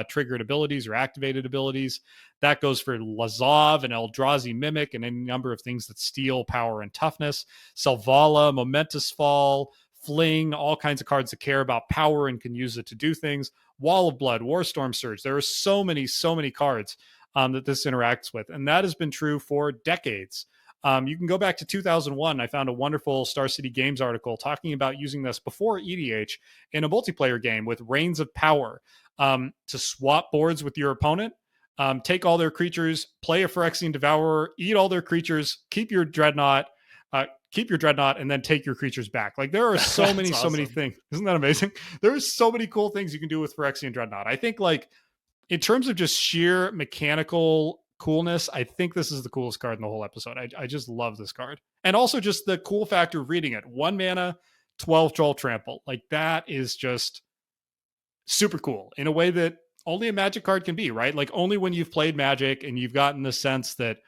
triggered abilities or activated abilities. That goes for Lazav and Eldrazi Mimic and any number of things that steal power and toughness. Selvala, Momentous Fall, Fling, all kinds of cards that care about power and can use it to do things. Wall of Blood, Warstorm Surge. There are so many cards that this interacts with. And that has been true for decades. You can go back to 2001. I found a wonderful Star City Games article talking about using this before EDH in a multiplayer game with Reigns of Power to swap boards with your opponent, take all their creatures, play a Phyrexian Devourer, eat all their creatures, keep your Dreadnought, and then take your creatures back. Like there are so many things. Isn't that amazing? There's so many cool things you can do with Phyrexian Dreadnought. I think like in terms of just sheer mechanical coolness, I think this is the coolest card in the whole episode. I just love this card. And also just the cool factor of reading it. 1 mana, 12/12 trample. Like that is just super cool in a way that only a Magic card can be, right? Like only when you've played Magic and you've gotten the sense that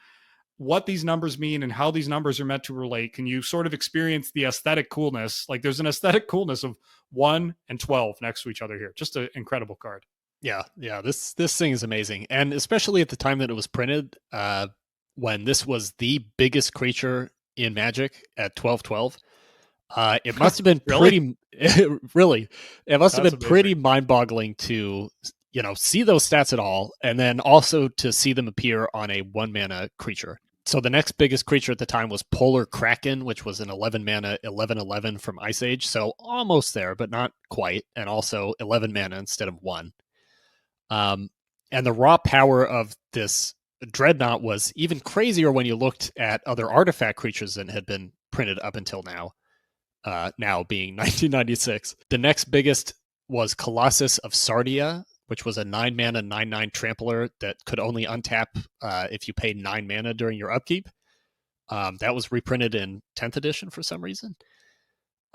what these numbers mean and how these numbers are meant to relate, can you sort of experience the aesthetic coolness? Like there's an aesthetic coolness of 1 and 12 next to each other here. Just an incredible card. Yeah. This thing is amazing, and especially at the time that it was printed, when this was the biggest creature in Magic at 12/12. It must have been really? Really. It must have been pretty mind-boggling to see those stats at all, and then also to see them appear on a 1 mana creature. So the next biggest creature at the time was Polar Kraken, which was an 11 mana 11/11 from Ice Age. So almost there, but not quite, and also 11 mana instead of 1. And the raw power of this Dreadnought was even crazier when you looked at other artifact creatures that had been printed up until now. Now being 1996. The next biggest was Colossus of Sardia, which was a 9 mana 9/9 trampler that could only untap if you paid 9 mana during your upkeep. That was reprinted in 10th edition for some reason.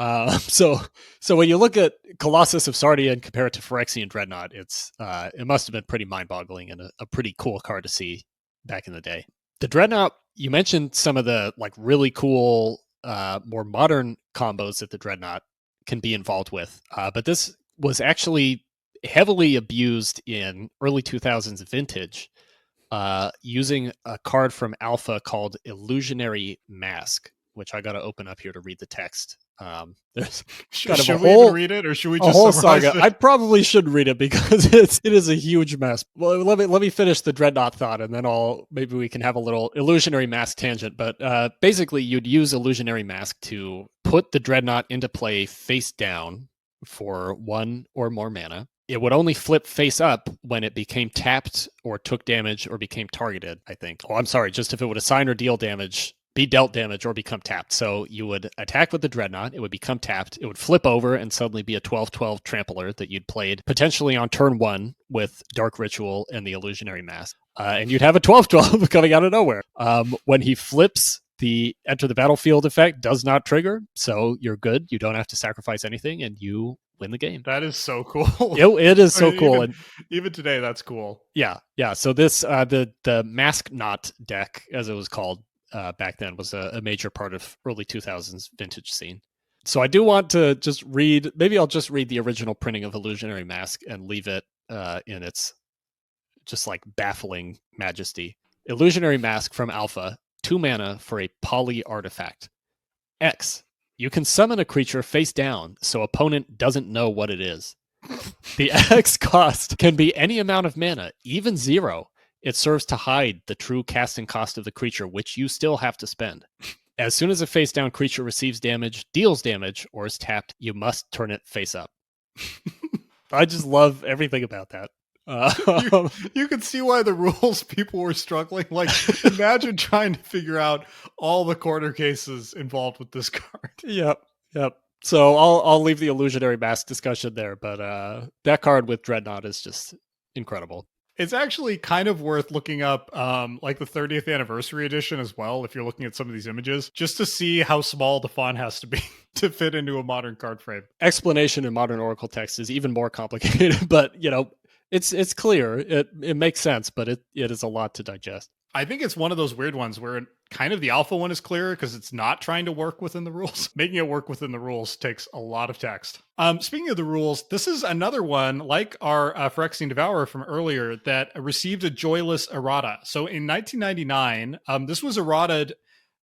So when you look at Colossus of Sardia and compare it to Phyrexian Dreadnought, it must have been pretty mind-boggling and a pretty cool card to see back in the day. The Dreadnought, you mentioned some of the like really cool, more modern combos that the Dreadnought can be involved with, but this was actually heavily abused in early 2000s vintage, using a card from Alpha called Illusionary Mask, which I got to open up here to read the text. There's kind of should we even read it, or should we just summarize saga? it? I probably should read it because it is a huge mess. Well, let me finish the Dreadnought thought, and then maybe we can have a little Illusionary Mask tangent. But basically, you'd use Illusionary Mask to put the Dreadnought into play face down for 1 or more mana. It would only flip face up when it became tapped or took damage or became targeted, I think. Oh, I'm sorry, just if it would assign or deal damage, be dealt damage, or become tapped. So you would attack with the Dreadnought, it would become tapped, it would flip over and suddenly be a 12/12 trampler that you'd played potentially on turn 1 with Dark Ritual and the Illusionary Mask. And you'd have a 12/12 coming out of nowhere. When he flips, the enter the battlefield effect does not trigger, so you're good. You don't have to sacrifice anything, and you win the game. That is so cool. It is so cool. Even today, that's cool. Yeah. So this the Mask Knot deck, as it was called back then, was a major part of early 2000s vintage scene. So I do want to just read. Maybe I'll just read the original printing of Illusionary Mask and leave it in its just like baffling majesty. Illusionary Mask from Alpha, 2 mana for a poly artifact. X. You can summon a creature face down so opponent doesn't know what it is. The X cost can be any amount of mana, even 0. It serves to hide the true casting cost of the creature, which you still have to spend. As soon as a face down creature receives damage, deals damage, or is tapped, you must turn it face up. I just love everything about that. You can see why the rules people were struggling. Like, imagine trying to figure out all the corner cases involved with this card. Yep. So I'll leave the Illusionary Mask discussion there, but that card with Dreadnought is just incredible. It's actually kind of worth looking up like the 30th anniversary edition as well, if you're looking at some of these images, just to see how small the font has to be to fit into a modern card frame. Explanation in modern Oracle text is even more complicated, but it's clear. It makes sense, but it is a lot to digest. I think it's one of those weird ones where kind of the alpha one is clearer because it's not trying to work within the rules. Making it work within the rules takes a lot of text. Speaking of the rules, this is another one like our Phyrexian Devourer from earlier that received a joyless errata. So in 1999, this was errataed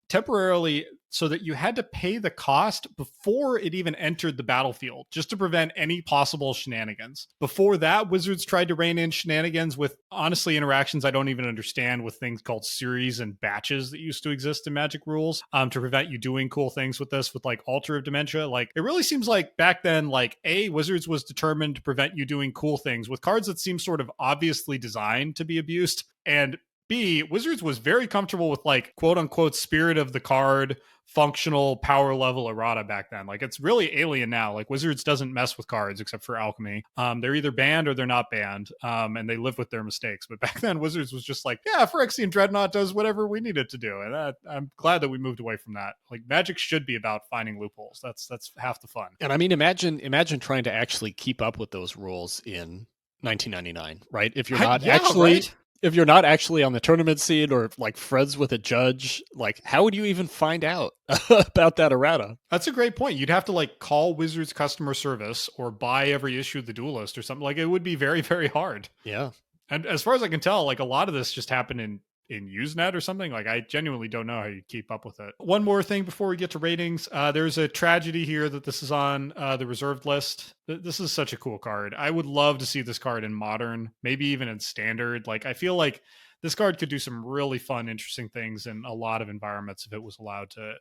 temporarily so that you had to pay the cost before it even entered the battlefield, just to prevent any possible shenanigans. Before that, Wizards tried to rein in shenanigans with, honestly, interactions I don't even understand, with things called series and batches that used to exist in Magic rules, to prevent you doing cool things with this, with like Altar of Dementia. Like, it really seems like back then, like, Wizards was determined to prevent you doing cool things with cards that seem sort of obviously designed to be abused, and B, Wizards was very comfortable with like quote unquote spirit of the card, functional power level errata back then. Like, it's really alien now. Like, Wizards doesn't mess with cards except for alchemy. They're either banned or they're not banned, and they live with their mistakes. But back then, Wizards was just like, yeah, Phyrexian Dreadnought does whatever we need it to do, and I'm glad that we moved away from that. Like, Magic should be about finding loopholes. That's half the fun. And I mean, imagine trying to actually keep up with those rules in 1999, right? If you're not right? If you're not actually on the tournament scene or like friends with a judge, like how would you even find out about that errata? That's a great point. You'd have to like call Wizards customer service or buy every issue of the Duelist or something. Like, it would be very, very hard. Yeah. And as far as I can tell, like, a lot of this just happened in Usenet or something. Like, I genuinely don't know how you keep up with it. One more thing before we get to ratings. There's a tragedy here that this is on the reserved list. This is such a cool card. I would love to see this card in modern, maybe even in standard. Like, I feel like this card could do some really fun, interesting things in a lot of environments if it was allowed to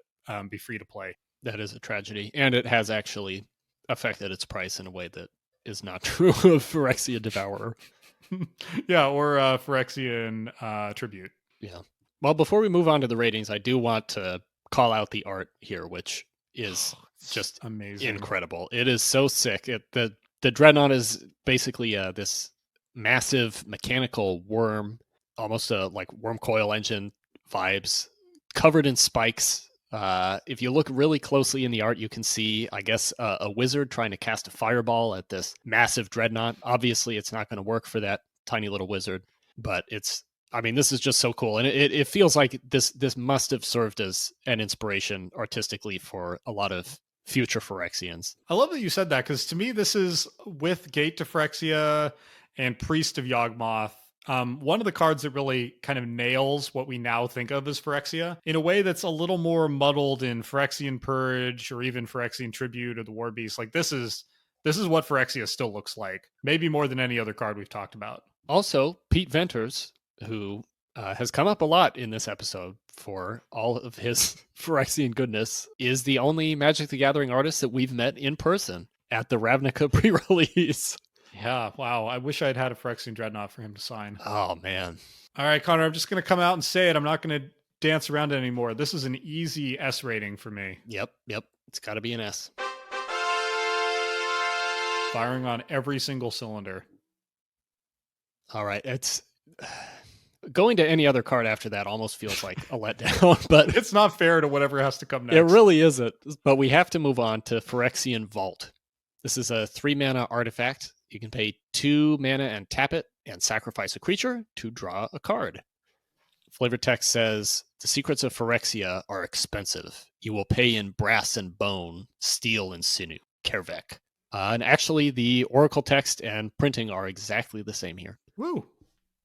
be free to play. That is a tragedy. And it has actually affected its price in a way that is not true of Phyrexian Devourer. Yeah, or Phyrexian Tribute. Yeah. Well, before we move on to the ratings, I do want to call out the art here, which is just amazing, incredible. It is so sick. The Dreadnought is basically this massive mechanical worm, almost a like worm coil engine vibes, covered in spikes. If you look really closely in the art, you can see, I guess, a wizard trying to cast a fireball at this massive Dreadnought. Obviously, it's not going to work for that tiny little wizard, but this is just so cool. And it feels like this must have served as an inspiration artistically for a lot of future Phyrexians. I love that you said that, because to me, this is with Gate to Phyrexia and Priest of Yawgmoth. One of the cards that really kind of nails what we now think of as Phyrexia in a way that's a little more muddled in Phyrexian Purge or even Phyrexian Tribute or the War Beast. Like this is what Phyrexia still looks like, maybe more than any other card we've talked about. Also, Pete Venters, who has come up a lot in this episode for all of his Phyrexian goodness, is the only Magic the Gathering artist that we've met in person at the Ravnica pre-release. Yeah, wow. I wish I'd had a Phyrexian Dreadnought for him to sign. Oh, man. All right, Connor, I'm just going to come out and say it. I'm not going to dance around it anymore. This is an easy S rating for me. Yep. It's got to be an S. Firing on every single cylinder. All right. It's going to any other card after that almost feels like a letdown, but it's not fair to whatever has to come next. It really isn't. But we have to move on to Phyrexian Vault. This is a 3-mana artifact. You can pay 2 mana and tap it and sacrifice a creature to draw a card. Flavor text says, the secrets of Phyrexia are expensive. You will pay in brass and bone, steel and sinew. Kervek. And actually, the Oracle text and printing are exactly the same here. Woo.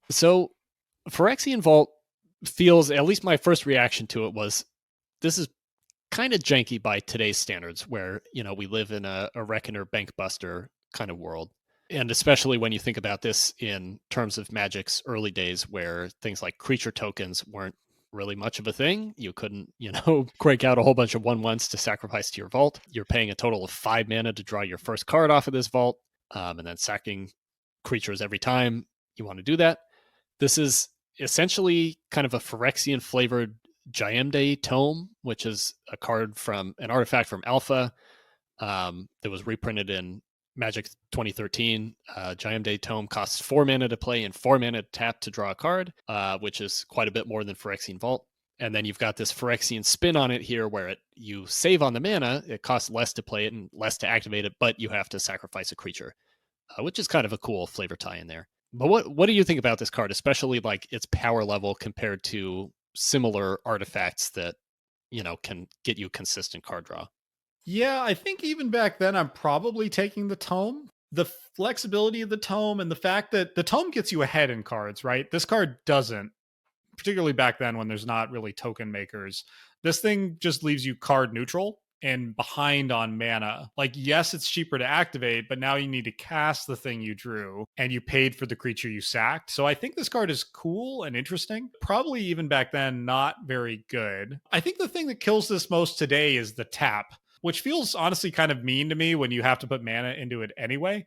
So, Phyrexian Vault feels, at least my first reaction to it was, this is kind of janky by today's standards, where, we live in a Reckoner bank buster kind of world. And especially when you think about this in terms of Magic's early days, where things like creature tokens weren't really much of a thing. You couldn't, crank out a whole bunch of 1/1s to sacrifice to your vault. You're paying a total of 5 mana to draw your first card off of this vault, and then sacking creatures every time you want to do that. This is essentially kind of a Phyrexian flavored Jayemdae Tome, which is a card from an artifact from Alpha that was reprinted in Magic 2013. Jayemdae Tome costs 4 mana to play and 4 mana to tap to draw a card, which is quite a bit more than Phyrexian Vault. And then you've got this Phyrexian spin on it here, where you save on the mana. It costs less to play it and less to activate it, but you have to sacrifice a creature, which is kind of a cool flavor tie in there. But what do you think about this card, especially like its power level compared to similar artifacts that, can get you consistent card draw? Yeah, I think even back then, I'm probably taking the Tome. The flexibility of the Tome and the fact that the Tome gets you ahead in cards, right? This card doesn't, particularly back then when there's not really token makers. This thing just leaves you card neutral and behind on mana. Like, yes, it's cheaper to activate, but now you need to cast the thing you drew and you paid for the creature you sacked. So I think this card is cool and interesting. Probably even back then, not very good. I think the thing that kills this most today is the tap, which feels honestly kind of mean to me when you have to put mana into it anyway.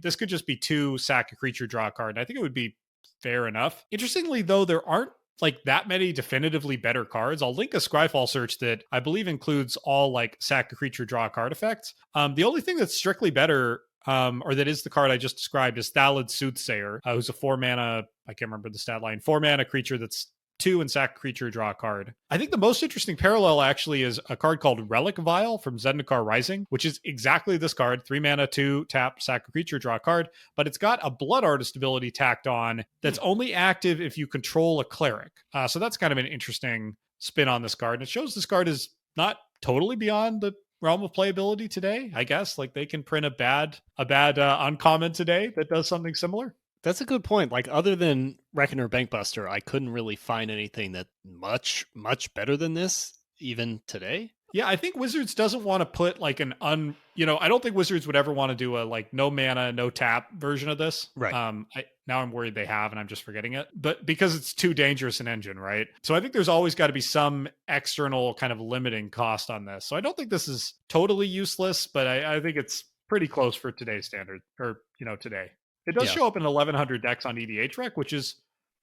This could just be 2 sack a creature, draw a card. And I think it would be fair enough. Interestingly, though, there aren't like that many definitively better cards. I'll link a Scryfall search that I believe includes all like sack a creature, draw a card effects. The only thing that's strictly better, or that is the card I just described, is Thalid Soothsayer, who's a 4 mana, I can't remember the stat line, 4 mana creature that's 2 and sack creature, draw a card. I think the most interesting parallel actually is a card called Relic Vial from Zendikar Rising, which is exactly this card: 3 mana, 2, tap, sack a creature, draw a card, but it's got a Blood Artist ability tacked on that's only active if you control a cleric. So that's kind of an interesting spin on this card. And it shows this card is not totally beyond the realm of playability today, I guess. Like they can print a bad uncommon today that does something similar. That's a good point. Like, other than Reckoner Bankbuster, I couldn't really find anything that much better than this, even today. Yeah, I think Wizards doesn't want to put like I don't think Wizards would ever want to do a like no mana, no tap version of this. Right. Now I'm worried they have, and I'm just forgetting it. But because it's too dangerous an engine, right? So I think there's always got to be some external kind of limiting cost on this. So I don't think this is totally useless, but I think it's pretty close for today's standard, or today. It does show up in 1,100 decks on EDH Rec, which is,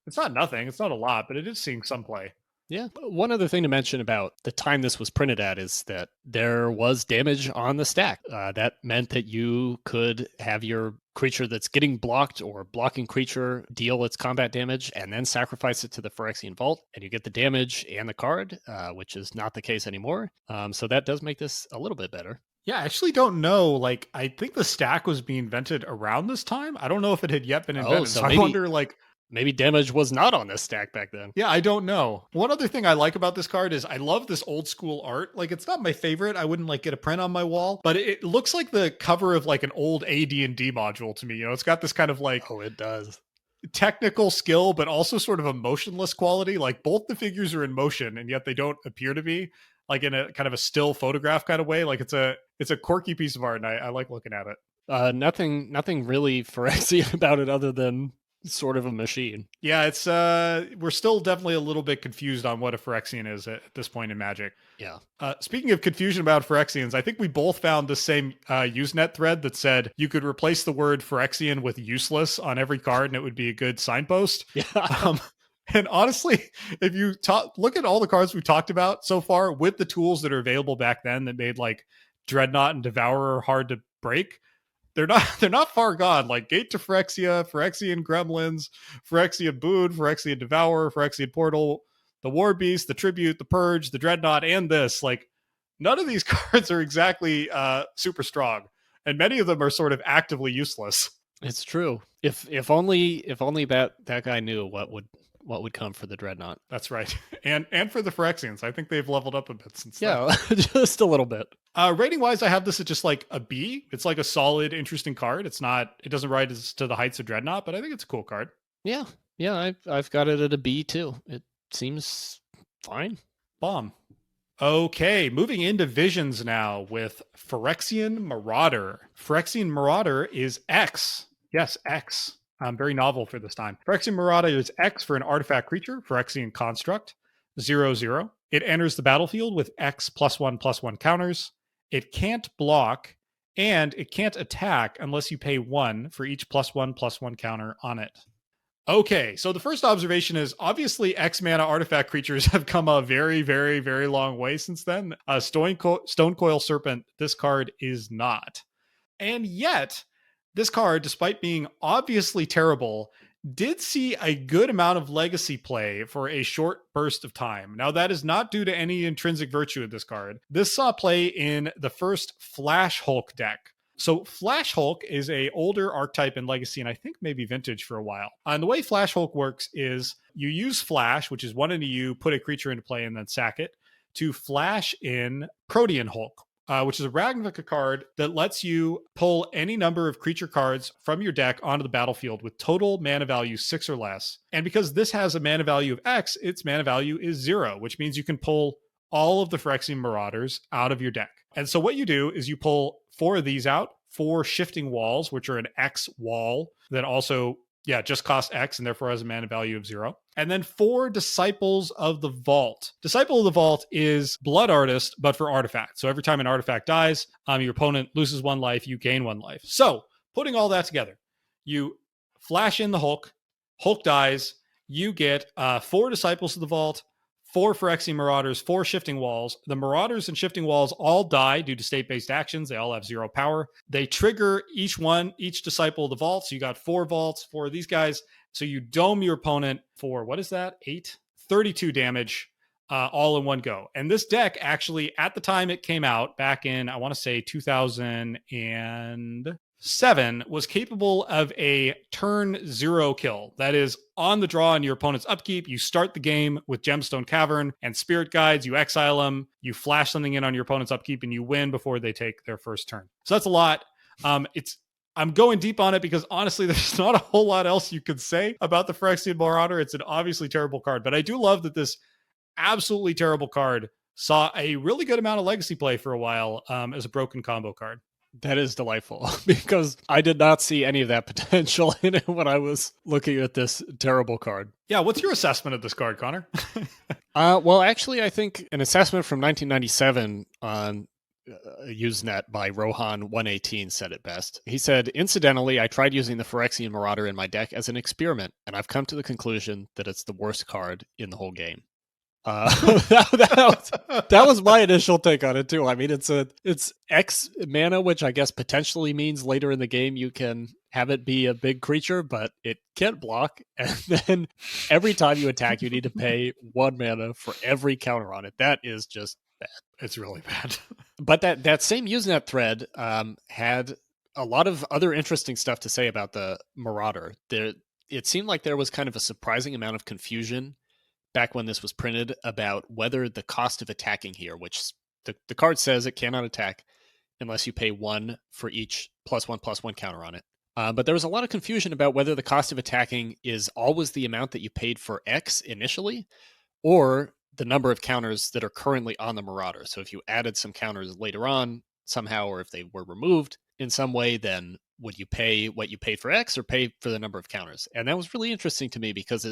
it's not nothing. It's not a lot, but it is seeing some play. Yeah. One other thing to mention about the time this was printed at is that there was damage on the stack. That meant that you could have your creature that's getting blocked or blocking creature deal its combat damage and then sacrifice it to the Phyrexian Vault, and you get the damage and the card, which is not the case anymore. So that does make this a little bit better. Yeah, I actually don't know. Like, I think the stack was being invented around this time. I don't know if it had yet been invented. So I wonder, like, Maybe damage was not on this stack back then. Yeah, I don't know. One other thing I like about this card is I love this old school art. Like, it's not my favorite. I wouldn't like get a print on my wall, but it looks like the cover of like an old AD&D module to me. You know, it's got this kind of like Oh, it does. technical skill, but also sort of a motionless quality. Like both the figures are in motion, and yet they don't appear to be, like in a kind of a still photograph kind of way. Like it's a quirky piece of art, and I like looking at it. Nothing really Phyrexian about it other than sort of a machine. Yeah, it's we're still definitely a little bit confused on what a Phyrexian is at this point in Magic. Yeah. Speaking of confusion about Phyrexians, I think we both found the same Usenet thread that said you could replace the word Phyrexian with useless on every card, and it would be a good signpost. Yeah. And honestly, if you look at all the cards we've talked about so far with the tools that are available back then that made like Dreadnought and Devourer hard to break, they're not far gone. Like Gate to Phyrexia, Phyrexian Gremlins, Phyrexian Boon, Phyrexian Devourer, Phyrexian Portal, the War Beast, the Tribute, the Purge, the Dreadnought, and this. Like none of these cards are exactly super strong, and many of them are sort of actively useless. It's true. If only that guy knew what would come for the Dreadnought. That's right. And for the Phyrexians, I think they've leveled up a bit since then. Yeah, just a little bit. Rating wise, I have this at just like a B. It's like a solid, interesting card. It doesn't rise to the heights of Dreadnought, but I think it's a cool card. Yeah. I've got it at a B too. It seems fine. Bomb. Okay, moving into visions now with Phyrexian Marauder. Phyrexian Marauder is X. Yes, X. Very novel for this time. Phyrexian Marauder is X for an artifact creature, Phyrexian construct, 0/0. It enters the battlefield with X +1/+1 counters. It can't block, and it can't attack unless you pay 1 for each +1/+1 counter on it. Okay, so the first observation is obviously X mana artifact creatures have come a very, very, very long way since then. Stonecoil Serpent, this card is not. And yet, this card, despite being obviously terrible, did see a good amount of legacy play for a short burst of time. Now, that is not due to any intrinsic virtue of this card. This saw play in the first Flash Hulk deck. So Flash Hulk is a older archetype in Legacy, and I think maybe Vintage for a while. And the way Flash Hulk works is you use Flash, which is 1 into you, put a creature into play, and then sack it, to flash in Protean Hulk, which is a Ravnica card that lets you pull any number of creature cards from your deck onto the battlefield with total mana value 6 or less. And because this has a mana value of X, its mana value is 0, which means you can pull all of the Phyrexian Marauders out of your deck. And so what you do is you pull 4 of these out, 4 Shifting Walls, which are an X wall that also, just cost X and therefore has a mana value of 0. And then 4 Disciples of the Vault. Disciple of the Vault is Blood Artist, but for artifacts. So every time an artifact dies, your opponent loses 1 life, you gain 1 life. So putting all that together, you flash in the Hulk dies, you get 4 Disciples of the Vault, 4 Phyrexian Marauders, 4 Shifting Walls. The Marauders and Shifting Walls all die due to state-based actions. They all have 0 power. They trigger each Disciple of the Vault. So you got 4 Vaults, 4 of these guys. So you dome your opponent for, 32 damage all in one go. And this deck actually, at the time it came out, back in, I want to say 2007, was capable of a turn 0 kill. That is on the draw in your opponent's upkeep. You start the game with Gemstone Cavern and Spirit Guides. You exile them. You flash something in on your opponent's upkeep and you win before they take their first turn. So that's a lot. I'm going deep on it because honestly, there's not a whole lot else you could say about the Phyrexian Marauder. It's an obviously terrible card, but I do love that this absolutely terrible card saw a really good amount of legacy play for a while as a broken combo card. That is delightful because I did not see any of that potential in it when I was looking at this terrible card. Yeah, what's your assessment of this card, Connor? Well, actually, I think an assessment from 1997 on Usenet by Rohan118 said it best. He said, incidentally, I tried using the Phyrexian Marauder in my deck as an experiment, and I've come to the conclusion that it's the worst card in the whole game. That was my initial take on it too. I mean, it's X mana, which I guess potentially means later in the game you can have it be a big creature, but it can't block. And then every time you attack, you need to pay 1 mana for every counter on it. That is just bad. It's really bad. But that same Usenet thread had a lot of other interesting stuff to say about the Marauder. it seemed like there was kind of a surprising amount of confusion back when this was printed about whether the cost of attacking here, which the card says it cannot attack unless you pay 1 for each +1/+1 counter on it. But there was a lot of confusion about whether the cost of attacking is always the amount that you paid for X initially, or the number of counters that are currently on the Marauder. So if you added some counters later on somehow, or if they were removed in some way, then would you pay what you paid for X or pay for the number of counters? And that was really interesting to me because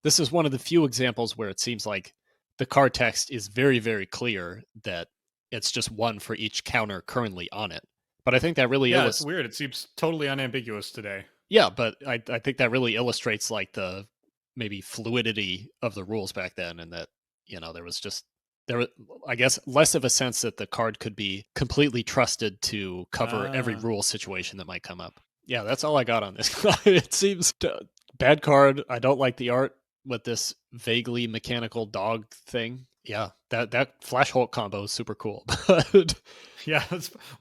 this is one of the few examples where it seems like the card text is very, very clear that it's just 1 for each counter currently on it. But I think that really it's weird. It seems totally unambiguous today. Yeah, but I think that really illustrates like the maybe fluidity of the rules back then, and that there was I guess less of a sense that the card could be completely trusted to cover every rule situation that might come up. Yeah, that's all I got on this. It seems bad card. I don't like the art with this vaguely mechanical dog thing. Yeah, that Flash Hulk combo is super cool. But yeah,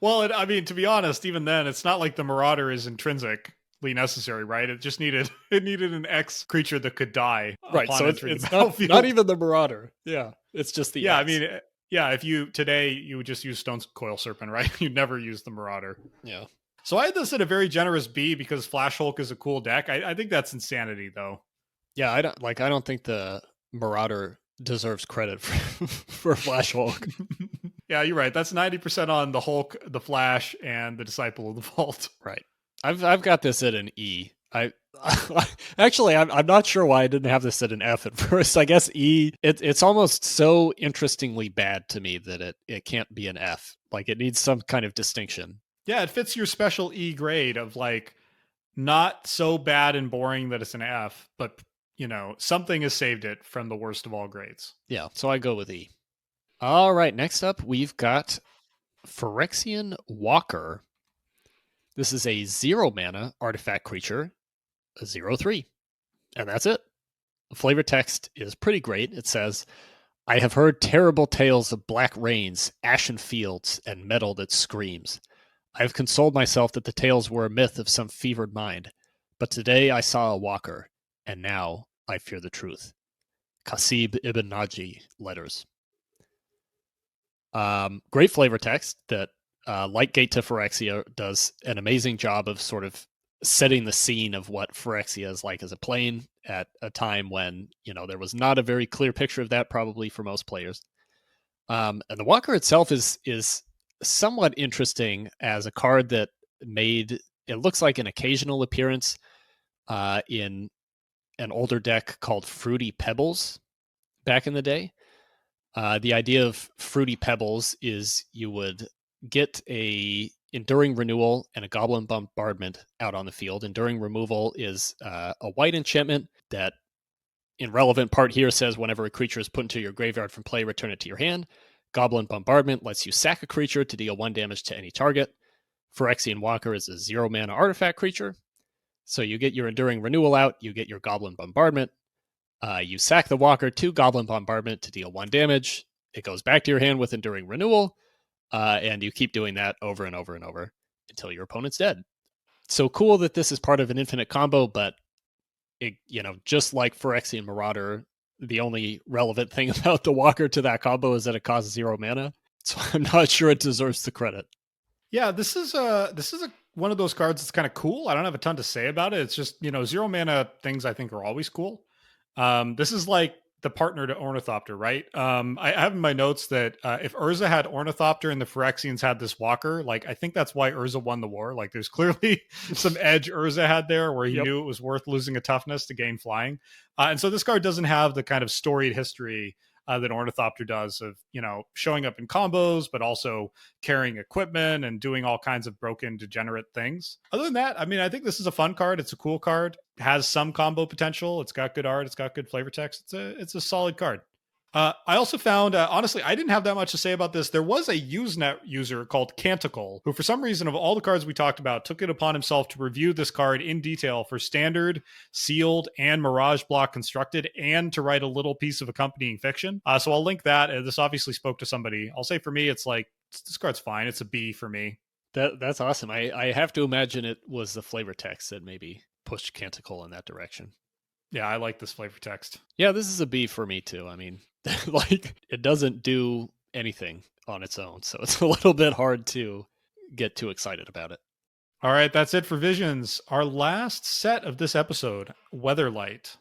I mean, to be honest, even then, it's not like the Marauder is intrinsically necessary, right? It just needed an X creature that could die. Right, so it's not even the Marauder. Yeah, it's just the X. I mean, if you would just use Stone Coil Serpent, right? You'd never use the Marauder. Yeah. So I had this at a very generous B because Flash Hulk is a cool deck. I think that's insanity, though. Yeah, I don't think the Marauder deserves credit for Flash Hulk. Yeah, you're right. That's 90% on the Hulk, the Flash, and the Disciple of the Vault. Right. I've got this at an E. Actually, I'm not sure why I didn't have this at an F at first. I guess E. It's almost so interestingly bad to me that it can't be an F. Like it needs some kind of distinction. Yeah, it fits your special E grade of like not so bad and boring that it's an F, but something has saved it from the worst of all grades. Yeah, so I go with E. All right, next up we've got Phyrexian Walker. This is a 0 mana artifact creature, a 0/3. And that's it. The flavor text is pretty great. It says, I have heard terrible tales of black rains, ashen fields, and metal that screams. I have consoled myself that the tales were a myth of some fevered mind. But today I saw a walker, and now I fear the truth. Qasib ibn Naji letters. Great flavor text that, like Gate to Phyrexia, does an amazing job of sort of setting the scene of what Phyrexia is like as a plane at a time when, there was not a very clear picture of that probably for most players. And the Walker itself is somewhat interesting as a card that made, it looks like an occasional appearance in an older deck called Fruity Pebbles back in the day. The idea of Fruity Pebbles is you would get a Enduring Renewal and a Goblin Bombardment out on the field. Enduring Removal is a white enchantment that, in relevant part here, says whenever a creature is put into your graveyard from play, return it to your hand. Goblin Bombardment lets you sack a creature to deal 1 damage to any target. Phyrexian Walker is a 0 mana artifact creature. So you get your Enduring Renewal out, you get your Goblin Bombardment. You sack the Walker to Goblin Bombardment to deal 1 damage. It goes back to your hand with Enduring Renewal. And you keep doing that over and over and over until your opponent's dead. So cool that this is part of an infinite combo, but it, just like Phyrexian Marauder, the only relevant thing about the Walker to that combo is that it costs 0 mana. So I'm not sure it deserves the credit. Yeah, this is one of those cards that's kind of cool. I don't have a ton to say about it. It's just, 0 mana things I think are always cool. This is like the partner to Ornithopter, right? I have in my notes that if Urza had Ornithopter and the Phyrexians had this Walker, like I think that's why Urza won the war. Like there's clearly some edge Urza had there where he knew it was worth losing a toughness to gain flying. And so this card doesn't have the kind of storied history that Ornithopter does of, showing up in combos, but also carrying equipment and doing all kinds of broken, degenerate things. Other than that, I mean, I think this is a fun card. It's a cool card. It has some combo potential. It's got good art. It's got good flavor text. It's a solid card. I also found, honestly, I didn't have that much to say about this. There was a Usenet user called Canticle, who for some reason of all the cards we talked about, took it upon himself to review this card in detail for standard, sealed, and Mirage block constructed, and to write a little piece of accompanying fiction. So I'll link that. This obviously spoke to somebody. I'll say for me, it's like, this card's fine. It's a B for me. That's awesome. I have to imagine it was the flavor text that maybe pushed Canticle in that direction. Yeah, I like this flavor text. Yeah, this is a B for me too. I mean, like, it doesn't do anything on its own, so it's a little bit hard to get too excited about it. All right, that's it for Visions. Our last set of this episode, Weatherlight.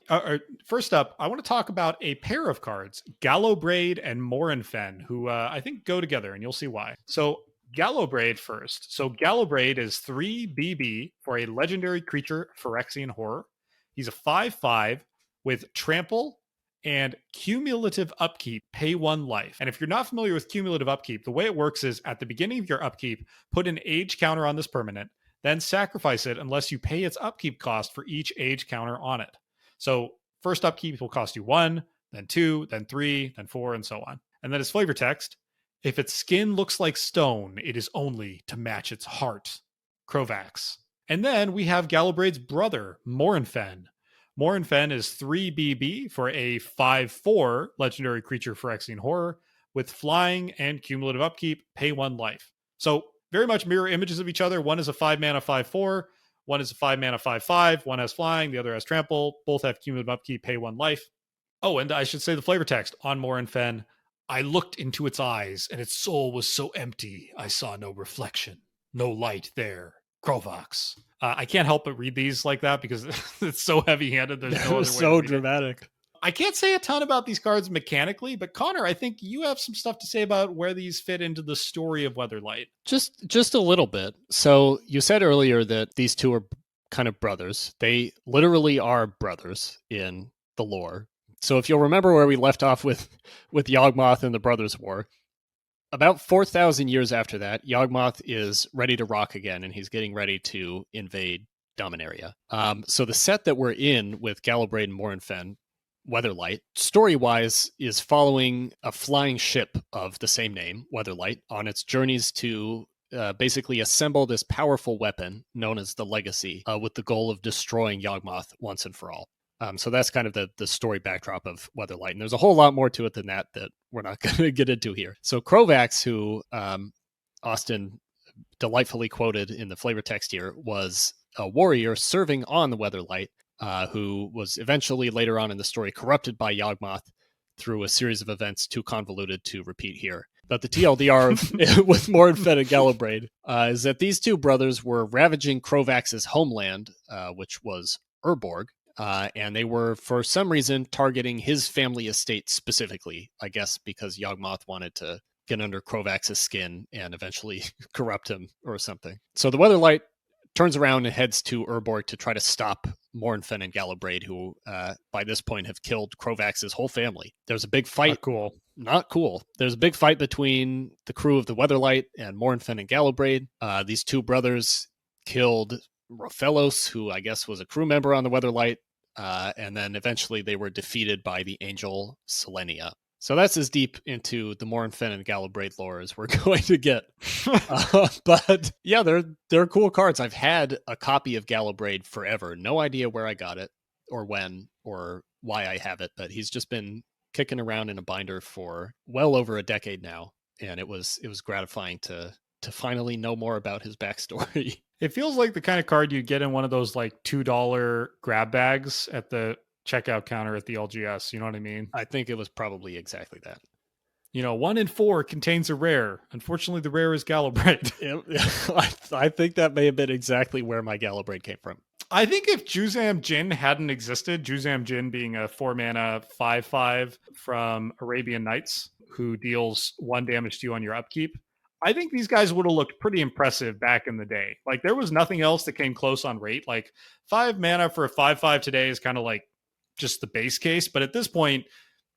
First up, I want to talk about a pair of cards, Gallowbraid and Morinfen, who I think go together, and you'll see why. So Gallowbraid first. So Gallowbraid is 3 BB for a legendary creature, Phyrexian Horror. He's a 5/5 with trample and cumulative upkeep, pay 1 life. And if you're not familiar with cumulative upkeep, the way it works is at the beginning of your upkeep, put an age counter on this permanent, then sacrifice it unless you pay its upkeep cost for each age counter on it. So first upkeep will cost you 1, then 2, then 3, then 4, and so on. And then its flavor text, if its skin looks like stone, it is only to match its heart. Crovax. And then we have Gallowbraid's brother, Morinfen. Morinfen is 3 BB for a 5/4 legendary creature Phyrexian Horror with flying and cumulative upkeep, pay 1 life. So very much mirror images of each other. One is a 5 mana 5/4, one is a 5 mana 5/5, one has flying, the other has trample. Both have cumulative upkeep, pay 1 life. Oh, and I should say the flavor text on Morinfen. I looked into its eyes, and its soul was so empty, I saw no reflection, no light there. Crovax. I can't help but read these like that because it's so heavy-handed. There's no other way so dramatic. I can't say a ton about these cards mechanically, but Connor, I think you have some stuff to say about where these fit into the story of Weatherlight. Just a little bit. So you said earlier that these two are kind of brothers. They literally are brothers in the lore. So if you'll remember where we left off with Yawgmoth and the Brothers' War, about 4,000 years after that, Yawgmoth is ready to rock again, and he's getting ready to invade Dominaria. So the set that we're in with Gallowbraid and Morinfen, Weatherlight, story-wise, is following a flying ship of the same name, Weatherlight, on its journeys to basically assemble this powerful weapon known as the Legacy, with the goal of destroying Yawgmoth once and for all. So that's kind of the story backdrop of Weatherlight. And there's a whole lot more to it than that we're not going to get into here. So Crovax, who Austin delightfully quoted in the flavor text here, was a warrior serving on the Weatherlight, who was eventually later on in the story corrupted by Yawgmoth through a series of events too convoluted to repeat here. But the TLDR with Morinfen and Gallowbraid is that these two brothers were ravaging Crovax's homeland, which was Urborg. And they were, for some reason, targeting his family estate specifically, I guess because Yawgmoth wanted to get under Crovax's skin and eventually corrupt him or something. So the Weatherlight turns around and heads to Urborg to try to stop Morinfen and Gallowbraid, who by this point have killed Crovax's whole family. There's a big fight. Not cool. There's a big fight between the crew of the Weatherlight and Morinfen and Gallowbraid. These two brothers killed Rofellos, who I guess was a crew member on the Weatherlight, and then eventually they were defeated by the angel Selenia. So that's as deep into the Morinfen and Gallowbraid lore as we're going to get. But yeah, they're cool cards. I've had a copy of Gallowbraid forever. No idea where I got it or when or why I have it, but he's just been kicking around in a binder for well over a decade now, and it was gratifying to finally know more about his backstory. It feels like the kind of card you get in one of those like $2 grab bags at the checkout counter at the LGS. You know what I mean? I think it was probably exactly that. 1 in 4 contains a rare. Unfortunately, the rare is Gallowbraid. I think that may have been exactly where my Gallowbraid came from. I think if Juzam Jin hadn't existed, Juzam Jin being a 4 mana 5/5 from Arabian Nights who deals 1 damage to you on your upkeep, I think these guys would have looked pretty impressive back in the day. Like, there was nothing else that came close on rate. Like, 5 mana for a 5/5 today is kind of like just the base case. But at this point,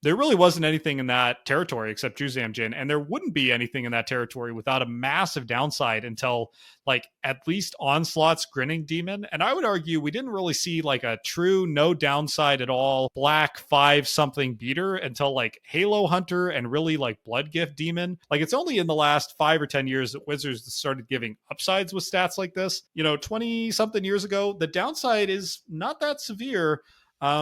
there really wasn't anything in that territory except Juzam Jin, and there wouldn't be anything in that territory without a massive downside until like at least Onslaught's Grinning Demon. And I would argue we didn't really see like a true no downside at all black 5-something beater until like Halo Hunter and really like Blood Gift Demon. Like, it's only in the last 5 or 10 years that Wizards started giving upsides with stats like this. 20 something years ago, the downside is not that severe.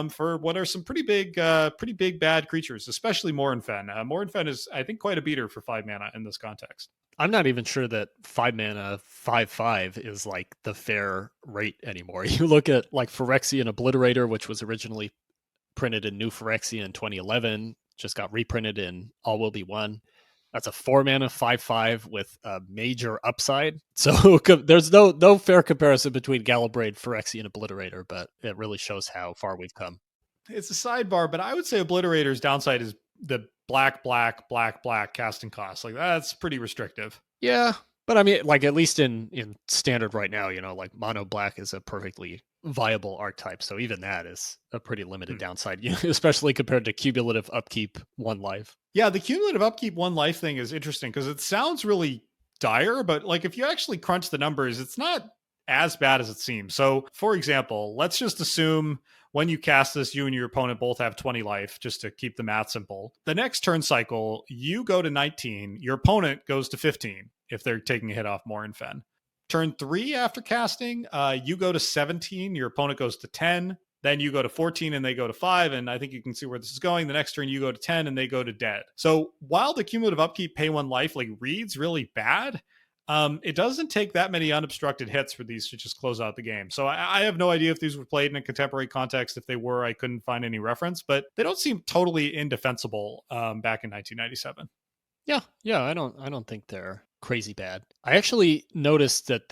for what are some pretty big bad creatures, especially Morinfen. Morinfen is, I think, quite a beater for 5 mana in this context. I'm not even sure that 5 mana 5/5 is like the fair rate anymore. You look at like Phyrexian Obliterator, which was originally printed in New Phyrexia in 2011, just got reprinted in All Will Be One. That's a 4 mana 5/5 with a major upside. So there's no fair comparison between Gallowbraid, Phyrexian Obliterator, but it really shows how far we've come. It's a sidebar, but I would say Obliterator's downside is the black casting cost. Like, that's pretty restrictive. Yeah, but I mean, like, at least in standard right now, like mono black is a perfectly viable archetype. So even that is a pretty limited downside, especially compared to cumulative upkeep 1 life. Yeah, the cumulative upkeep 1 life thing is interesting because it sounds really dire, but like if you actually crunch the numbers, it's not as bad as it seems. So, for example, let's just assume when you cast this, you and your opponent both have 20 life, just to keep the math simple. The next turn cycle, you go to 19, your opponent goes to 15 if they're taking a hit off Morinfen. Turn 3 after casting, you go to 17, your opponent goes to 10. Then you go to 14 and they go to 5. And I think you can see where this is going. The next turn you go to 10 and they go to dead. So while the cumulative upkeep pay 1 life like reads really bad, it doesn't take that many unobstructed hits for these to just close out the game. So I have no idea if these were played in a contemporary context. If they were, I couldn't find any reference, but they don't seem totally indefensible back in 1997. Yeah, I don't think they're crazy bad. I actually noticed that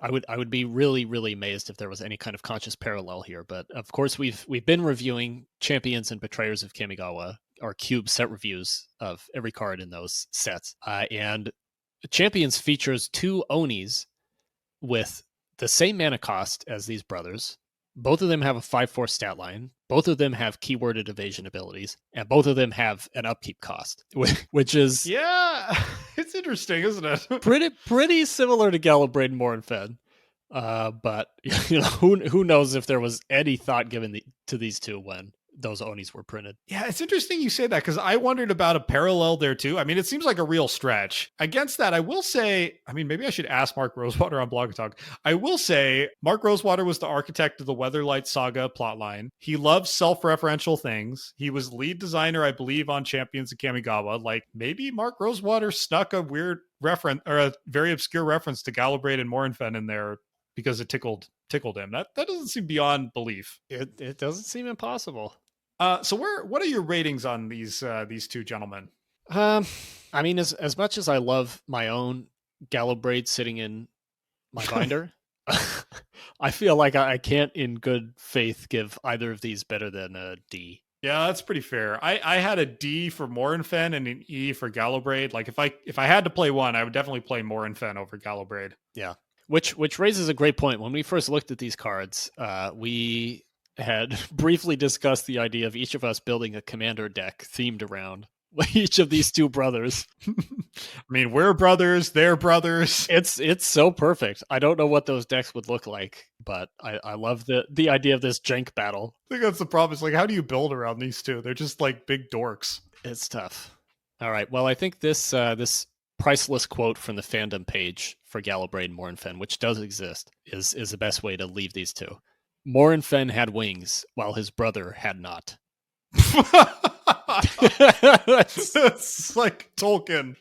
I would be really, really amazed if there was any kind of conscious parallel here. But of course, we've been reviewing Champions and Betrayers of Kamigawa, our cube set reviews of every card in those sets, and Champions features 2 Onis with the same mana cost as these brothers. Both of them have a 5/4 stat line. Both of them have keyworded evasion abilities, and both of them have an upkeep cost, which is it's interesting, isn't it? pretty similar to Gallowbraid and Morinfen. But who knows if there was any thought given to these two when those Onis were printed. Yeah, it's interesting you say that because I wondered about a parallel there too. I mean, it seems like a real stretch. Against that, I will say, I mean, maybe I should ask Mark Rosewater on Blog Talk. I will say Mark Rosewater was the architect of the Weatherlight Saga plotline. He loves self-referential things. He was lead designer, I believe, on Champions of Kamigawa. Like, maybe Mark Rosewater snuck a weird reference or a very obscure reference to Gallowbraid and Morinfen in there because it tickled him. That doesn't seem beyond belief. It doesn't seem impossible. So what are your ratings on these 2 gentlemen? I mean, as much as I love my own Gallowbraid sitting in my binder, I feel like I can't in good faith give either of these better than a D. Yeah, that's pretty fair. I had a D for Morinfen and an E for Gallowbraid. Like if I had to play one, I would definitely play Morinfen over Gallowbraid. Yeah. Which raises a great point. When we first looked at these cards, we had briefly discussed the idea of each of us building a commander deck themed around each of these 2 brothers. I mean, we're brothers, they're brothers. It's so perfect. I don't know what those decks would look like, but I love the idea of this jank battle. I think that's the problem. It's like, how do you build around these 2? They're just like big dorks. It's tough. All right. Well, I think this priceless quote from the fandom page for Gallowbraid and Morinfen, which does exist, is the best way to leave these 2. Morinfen had wings, while his brother had not. It's like Tolkien.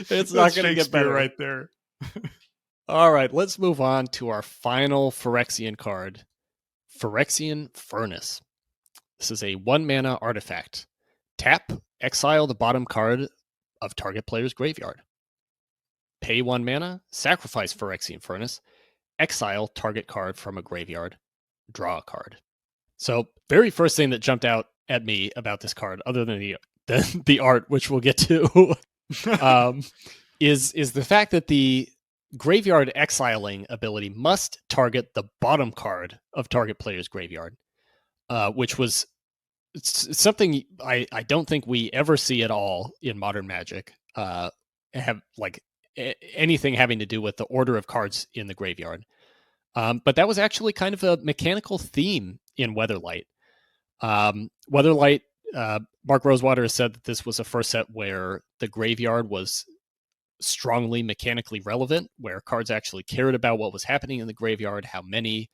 It's not going to get better right there. All right, let's move on to our final Phyrexian card, Phyrexian Furnace. This is a 1 mana artifact. Tap, exile the bottom card of target player's graveyard. Pay 1 mana, sacrifice Phyrexian Furnace, exile target card from a graveyard, draw a card. So, very first thing that jumped out at me about this card, other than the art, which we'll get to, is the fact that the graveyard exiling ability must target the bottom card of target player's graveyard, which was something I don't think we ever see at all in Modern Magic. Have like anything having to do with the order of cards in the graveyard. But that was actually kind of a mechanical theme in Weatherlight. Weatherlight, Mark Rosewater has said that this was a first set where the graveyard was strongly mechanically relevant, where cards actually cared about what was happening in the graveyard, how many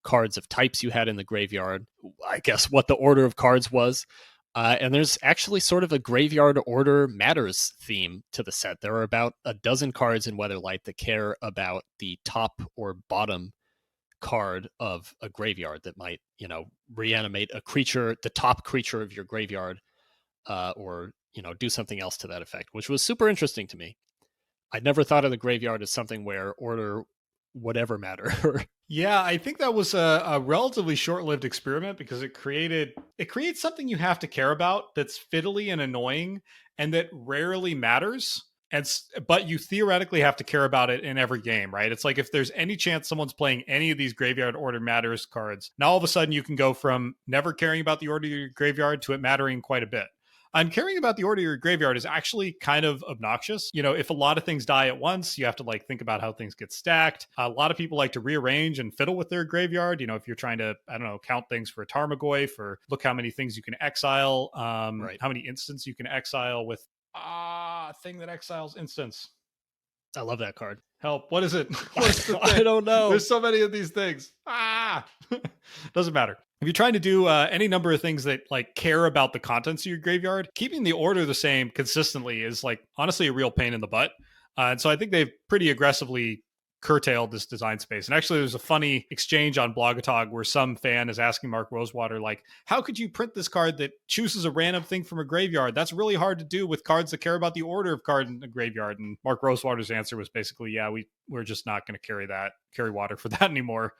cards of types you had in the graveyard, I guess what the order of cards was. And there's actually sort of a graveyard order matters theme to the set. There are about a dozen cards in Weatherlight that care about the top or bottom card of a graveyard that might, reanimate a creature, the top creature of your graveyard, or, do something else to that effect, which was super interesting to me. I'd never thought of the graveyard as something where order would ever matter. Yeah, I think that was a relatively short-lived experiment because it creates something you have to care about that's fiddly and annoying and that rarely matters. But you theoretically have to care about it in every game, right? It's like if there's any chance someone's playing any of these graveyard order matters cards, now all of a sudden you can go from never caring about the order of your graveyard to it mattering quite a bit. Caring about the order of your graveyard is actually kind of obnoxious. If a lot of things die at once, you have to think about how things get stacked. A lot of people like to rearrange and fiddle with their graveyard. If you're trying to, I don't know, count things for a Tarmogoyf or look how many things you can exile, Right. how many instants you can exile with thing that exiles instants. I love that card. Help. What is it? What is the thing? I don't know. There's so many of these things. Doesn't matter. If you're trying to do any number of things that care about the contents of your graveyard, keeping the order the same consistently is honestly a real pain in the butt. And so I think they've pretty aggressively curtailed this design space. And actually, there's a funny exchange on Blogatog where some fan is asking Mark Rosewater, how could you print this card that chooses a random thing from a graveyard? That's really hard to do with cards that care about the order of card in the graveyard. And Mark Rosewater's answer was basically, yeah, we're just not going to carry water for that anymore.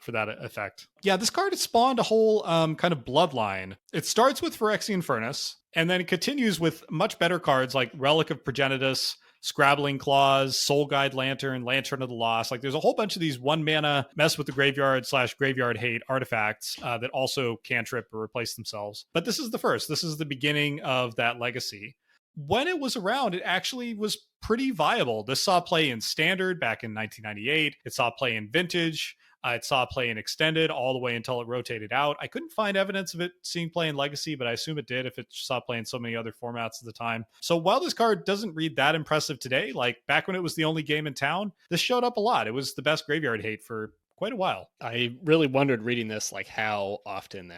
For that effect. Yeah, this card has spawned a whole kind of bloodline. It starts with Phyrexian Furnace, and then it continues with much better cards like Relic of Progenitus, Scrabbling Claws, Soul Guide Lantern, Lantern of the Lost. There's a whole bunch of these 1-mana mess with the graveyard/graveyard hate artifacts that also cantrip or replace themselves. But this is the first. This is the beginning of that legacy. When it was around, it actually was pretty viable. This saw play in Standard back in 1998. It saw play in Vintage. It saw play in Extended all the way until it rotated out. I couldn't find evidence of it seeing play in Legacy, but I assume it did if it saw play in so many other formats at the time. So while this card doesn't read that impressive today, back when it was the only game in town, this showed up a lot. It was the best graveyard hate for quite a while. I really wondered reading this, how often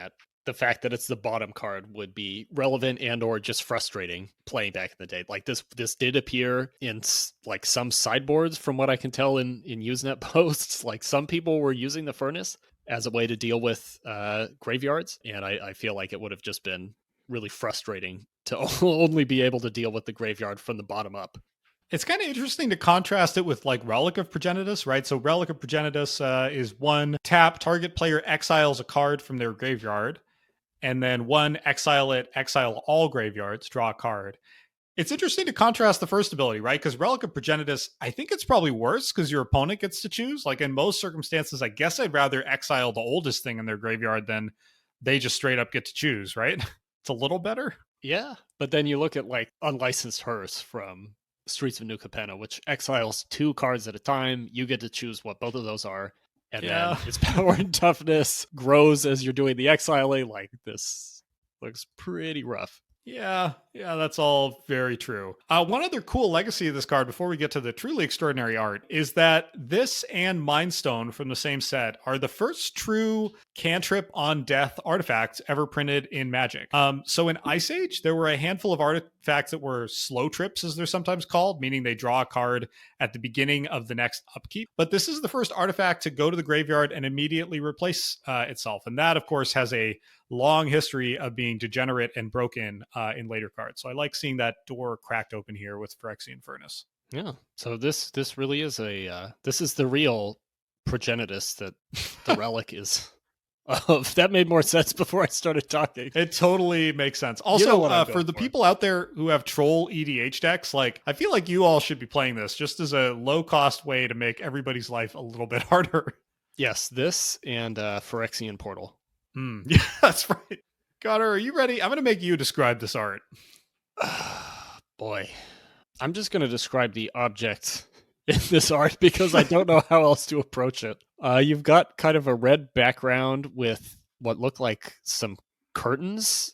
the fact that it's the bottom card would be relevant and or just frustrating playing back in the day. This did appear in some sideboards from what I can tell in Usenet posts. Some people were using the Furnace as a way to deal with graveyards. And I feel like it would have just been really frustrating to only be able to deal with the graveyard from the bottom up. It's kind of interesting to contrast it with Relic of Progenitus, right? So Relic of Progenitus is 1 tap, target player exiles a card from their graveyard. And then 1, exile it, exile all graveyards, draw a card. It's interesting to contrast the first ability, right? Because Relic of Progenitus, I think it's probably worse because your opponent gets to choose. In most circumstances, I guess I'd rather exile the oldest thing in their graveyard than they just straight up get to choose, right? It's a little better. Yeah, but then you look at Unlicensed Hearse from Streets of New Capenna, which exiles 2 cards at a time. You get to choose what both of those are. And then its power and toughness grows as you're doing the exiling. This looks pretty rough. Yeah, that's all very true. One other cool legacy of this card before we get to the truly extraordinary art is that this and Mindstone from the same set are the first true cantrip on death artifacts ever printed in Magic. So in Ice Age, there were a handful of artifacts that were slow trips, as they're sometimes called, meaning they draw a card at the beginning of the next upkeep. But this is the first artifact to go to the graveyard and immediately replace itself. And that, of course, has a long history of being degenerate and broken in later cards. So I like seeing that door cracked open here with Phyrexian Furnace. Yeah. So this really is this is the real Progenitus that the relic is of. That made more sense before I started talking. It totally makes sense. Also, for the people out there who have troll EDH decks, I feel like you all should be playing this just as a low cost way to make everybody's life a little bit harder. Yes, this and Phyrexian Portal. Yeah, that's right. Connor, are you ready? I'm going to make you describe this art. Boy, I'm just going to describe the object in this art because I don't know how else to approach it. You've got kind of a red background with what look like some curtains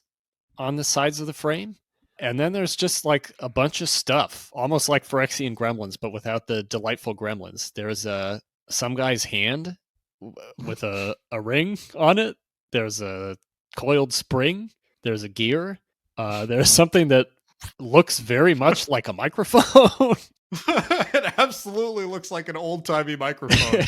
on the sides of the frame. And then there's just a bunch of stuff, almost like Phyrexian Gremlins, but without the delightful gremlins. There's some guy's hand with a ring on it. There's a coiled spring. There's a gear. There's something that looks very much like a microphone. It absolutely looks like an old-timey microphone.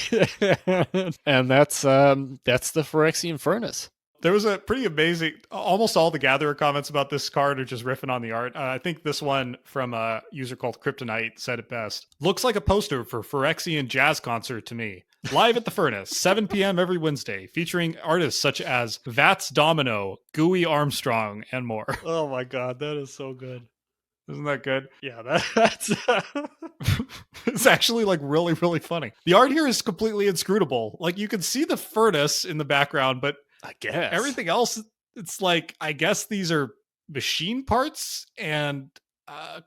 And that's the Phyrexian Furnace. There was a pretty amazing, almost all the Gatherer comments about this card are just riffing on the art. I think this one from a user called Kryptonite said it best. Looks like a poster for Phyrexian jazz concert to me. Live at the Furnace, 7 p.m. every Wednesday, featuring artists such as Vats Domino, Gooey Armstrong, and more. Oh my god, that is so good. Isn't that good? Yeah, that's it's actually like really, really funny. The art here is completely inscrutable. Like you can see the furnace in the background, but I guess everything else, it's like, I guess these are machine parts and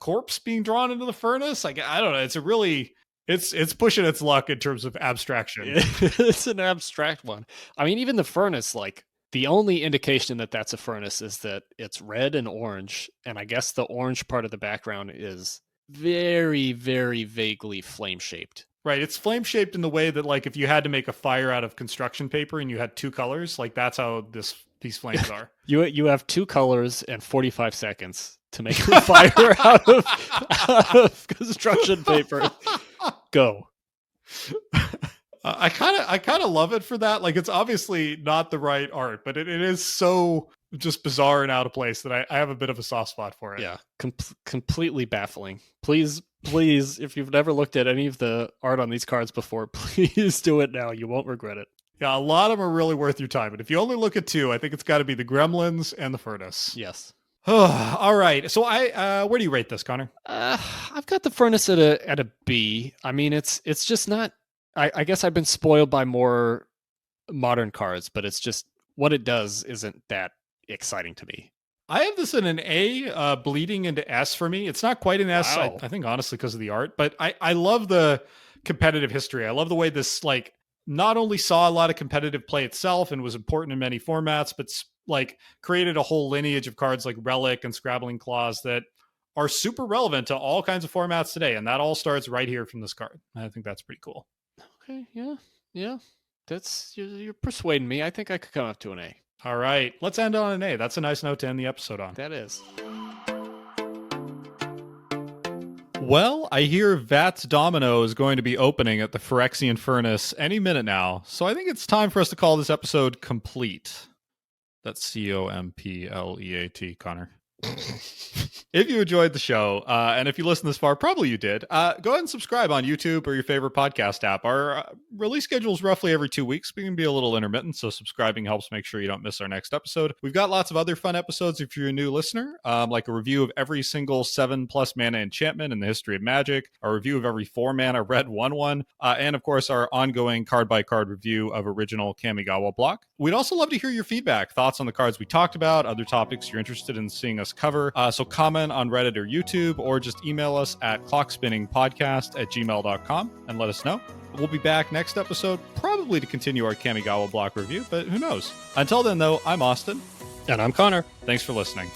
corpse being drawn into the furnace. Like, I don't know. It's a really, it's pushing its luck in terms of abstraction. It's an abstract one. I mean, even the furnace, like, the only indication that that's a furnace is that it's red and orange, and I guess the orange part of the background is very, very vaguely flame-shaped. Right, it's flame-shaped in the way that, like, if you had to make a fire out of construction paper and you had two colors, like, that's how these flames are. You have two colors and 45 seconds to make a fire out of construction paper. Go. I kind of love it for that. Like, it's obviously not the right art, but it is so just bizarre and out of place that I have a bit of a soft spot for it. Yeah, completely baffling. Please, if you've never looked at any of the art on these cards before, please do it now. You won't regret it. Yeah, a lot of them are really worth your time. But if you only look at two, I think it's got to be the Gremlins and the Furnace. Yes. All right. So where do you rate this, Connor? I've got the Furnace at a B. I mean, it's just not. I guess I've been spoiled by more modern cards, but it's just what it does isn't that exciting to me. I have this in an A, bleeding into S for me. It's not quite an S, Wow. I think, honestly, because of the art, but I love the competitive history. I love the way this, like, not only saw a lot of competitive play itself and was important in many formats, but like created a whole lineage of cards like Relic and Scrabbling Claws that are super relevant to all kinds of formats today. And that all starts right here from this card. I think that's pretty cool. Okay, yeah. That's you're persuading me. I think I could come up to an A. All right, let's end on an A. That's a nice note to end the episode on. That is. Well, I hear Vats Domino is going to be opening at the Phyrexian Furnace any minute now, so I think it's time for us to call this episode complete. That's COMPLEAT, Connor. If you enjoyed the show, and if you listened this far, probably you did, go ahead and subscribe on YouTube or your favorite podcast app. Our release schedule is roughly every 2 weeks. We can be a little intermittent, so subscribing helps make sure you don't miss our next episode. We've got lots of other fun episodes if you're a new listener, like a review of every single 7+ mana enchantment in the history of Magic, a review of every 4 mana red 1/1, and of course our ongoing card-by-card review of original Kamigawa block. We'd also love to hear your feedback, thoughts on the cards we talked about, other topics you're interested in seeing us cover. So comment on Reddit or YouTube, or just email us at clockspinningpodcast@gmail.com and let us know. We'll be back next episode, probably to continue our Kamigawa block review, but who knows? Until then, though, I'm Austin. And I'm Connor. Thanks for listening.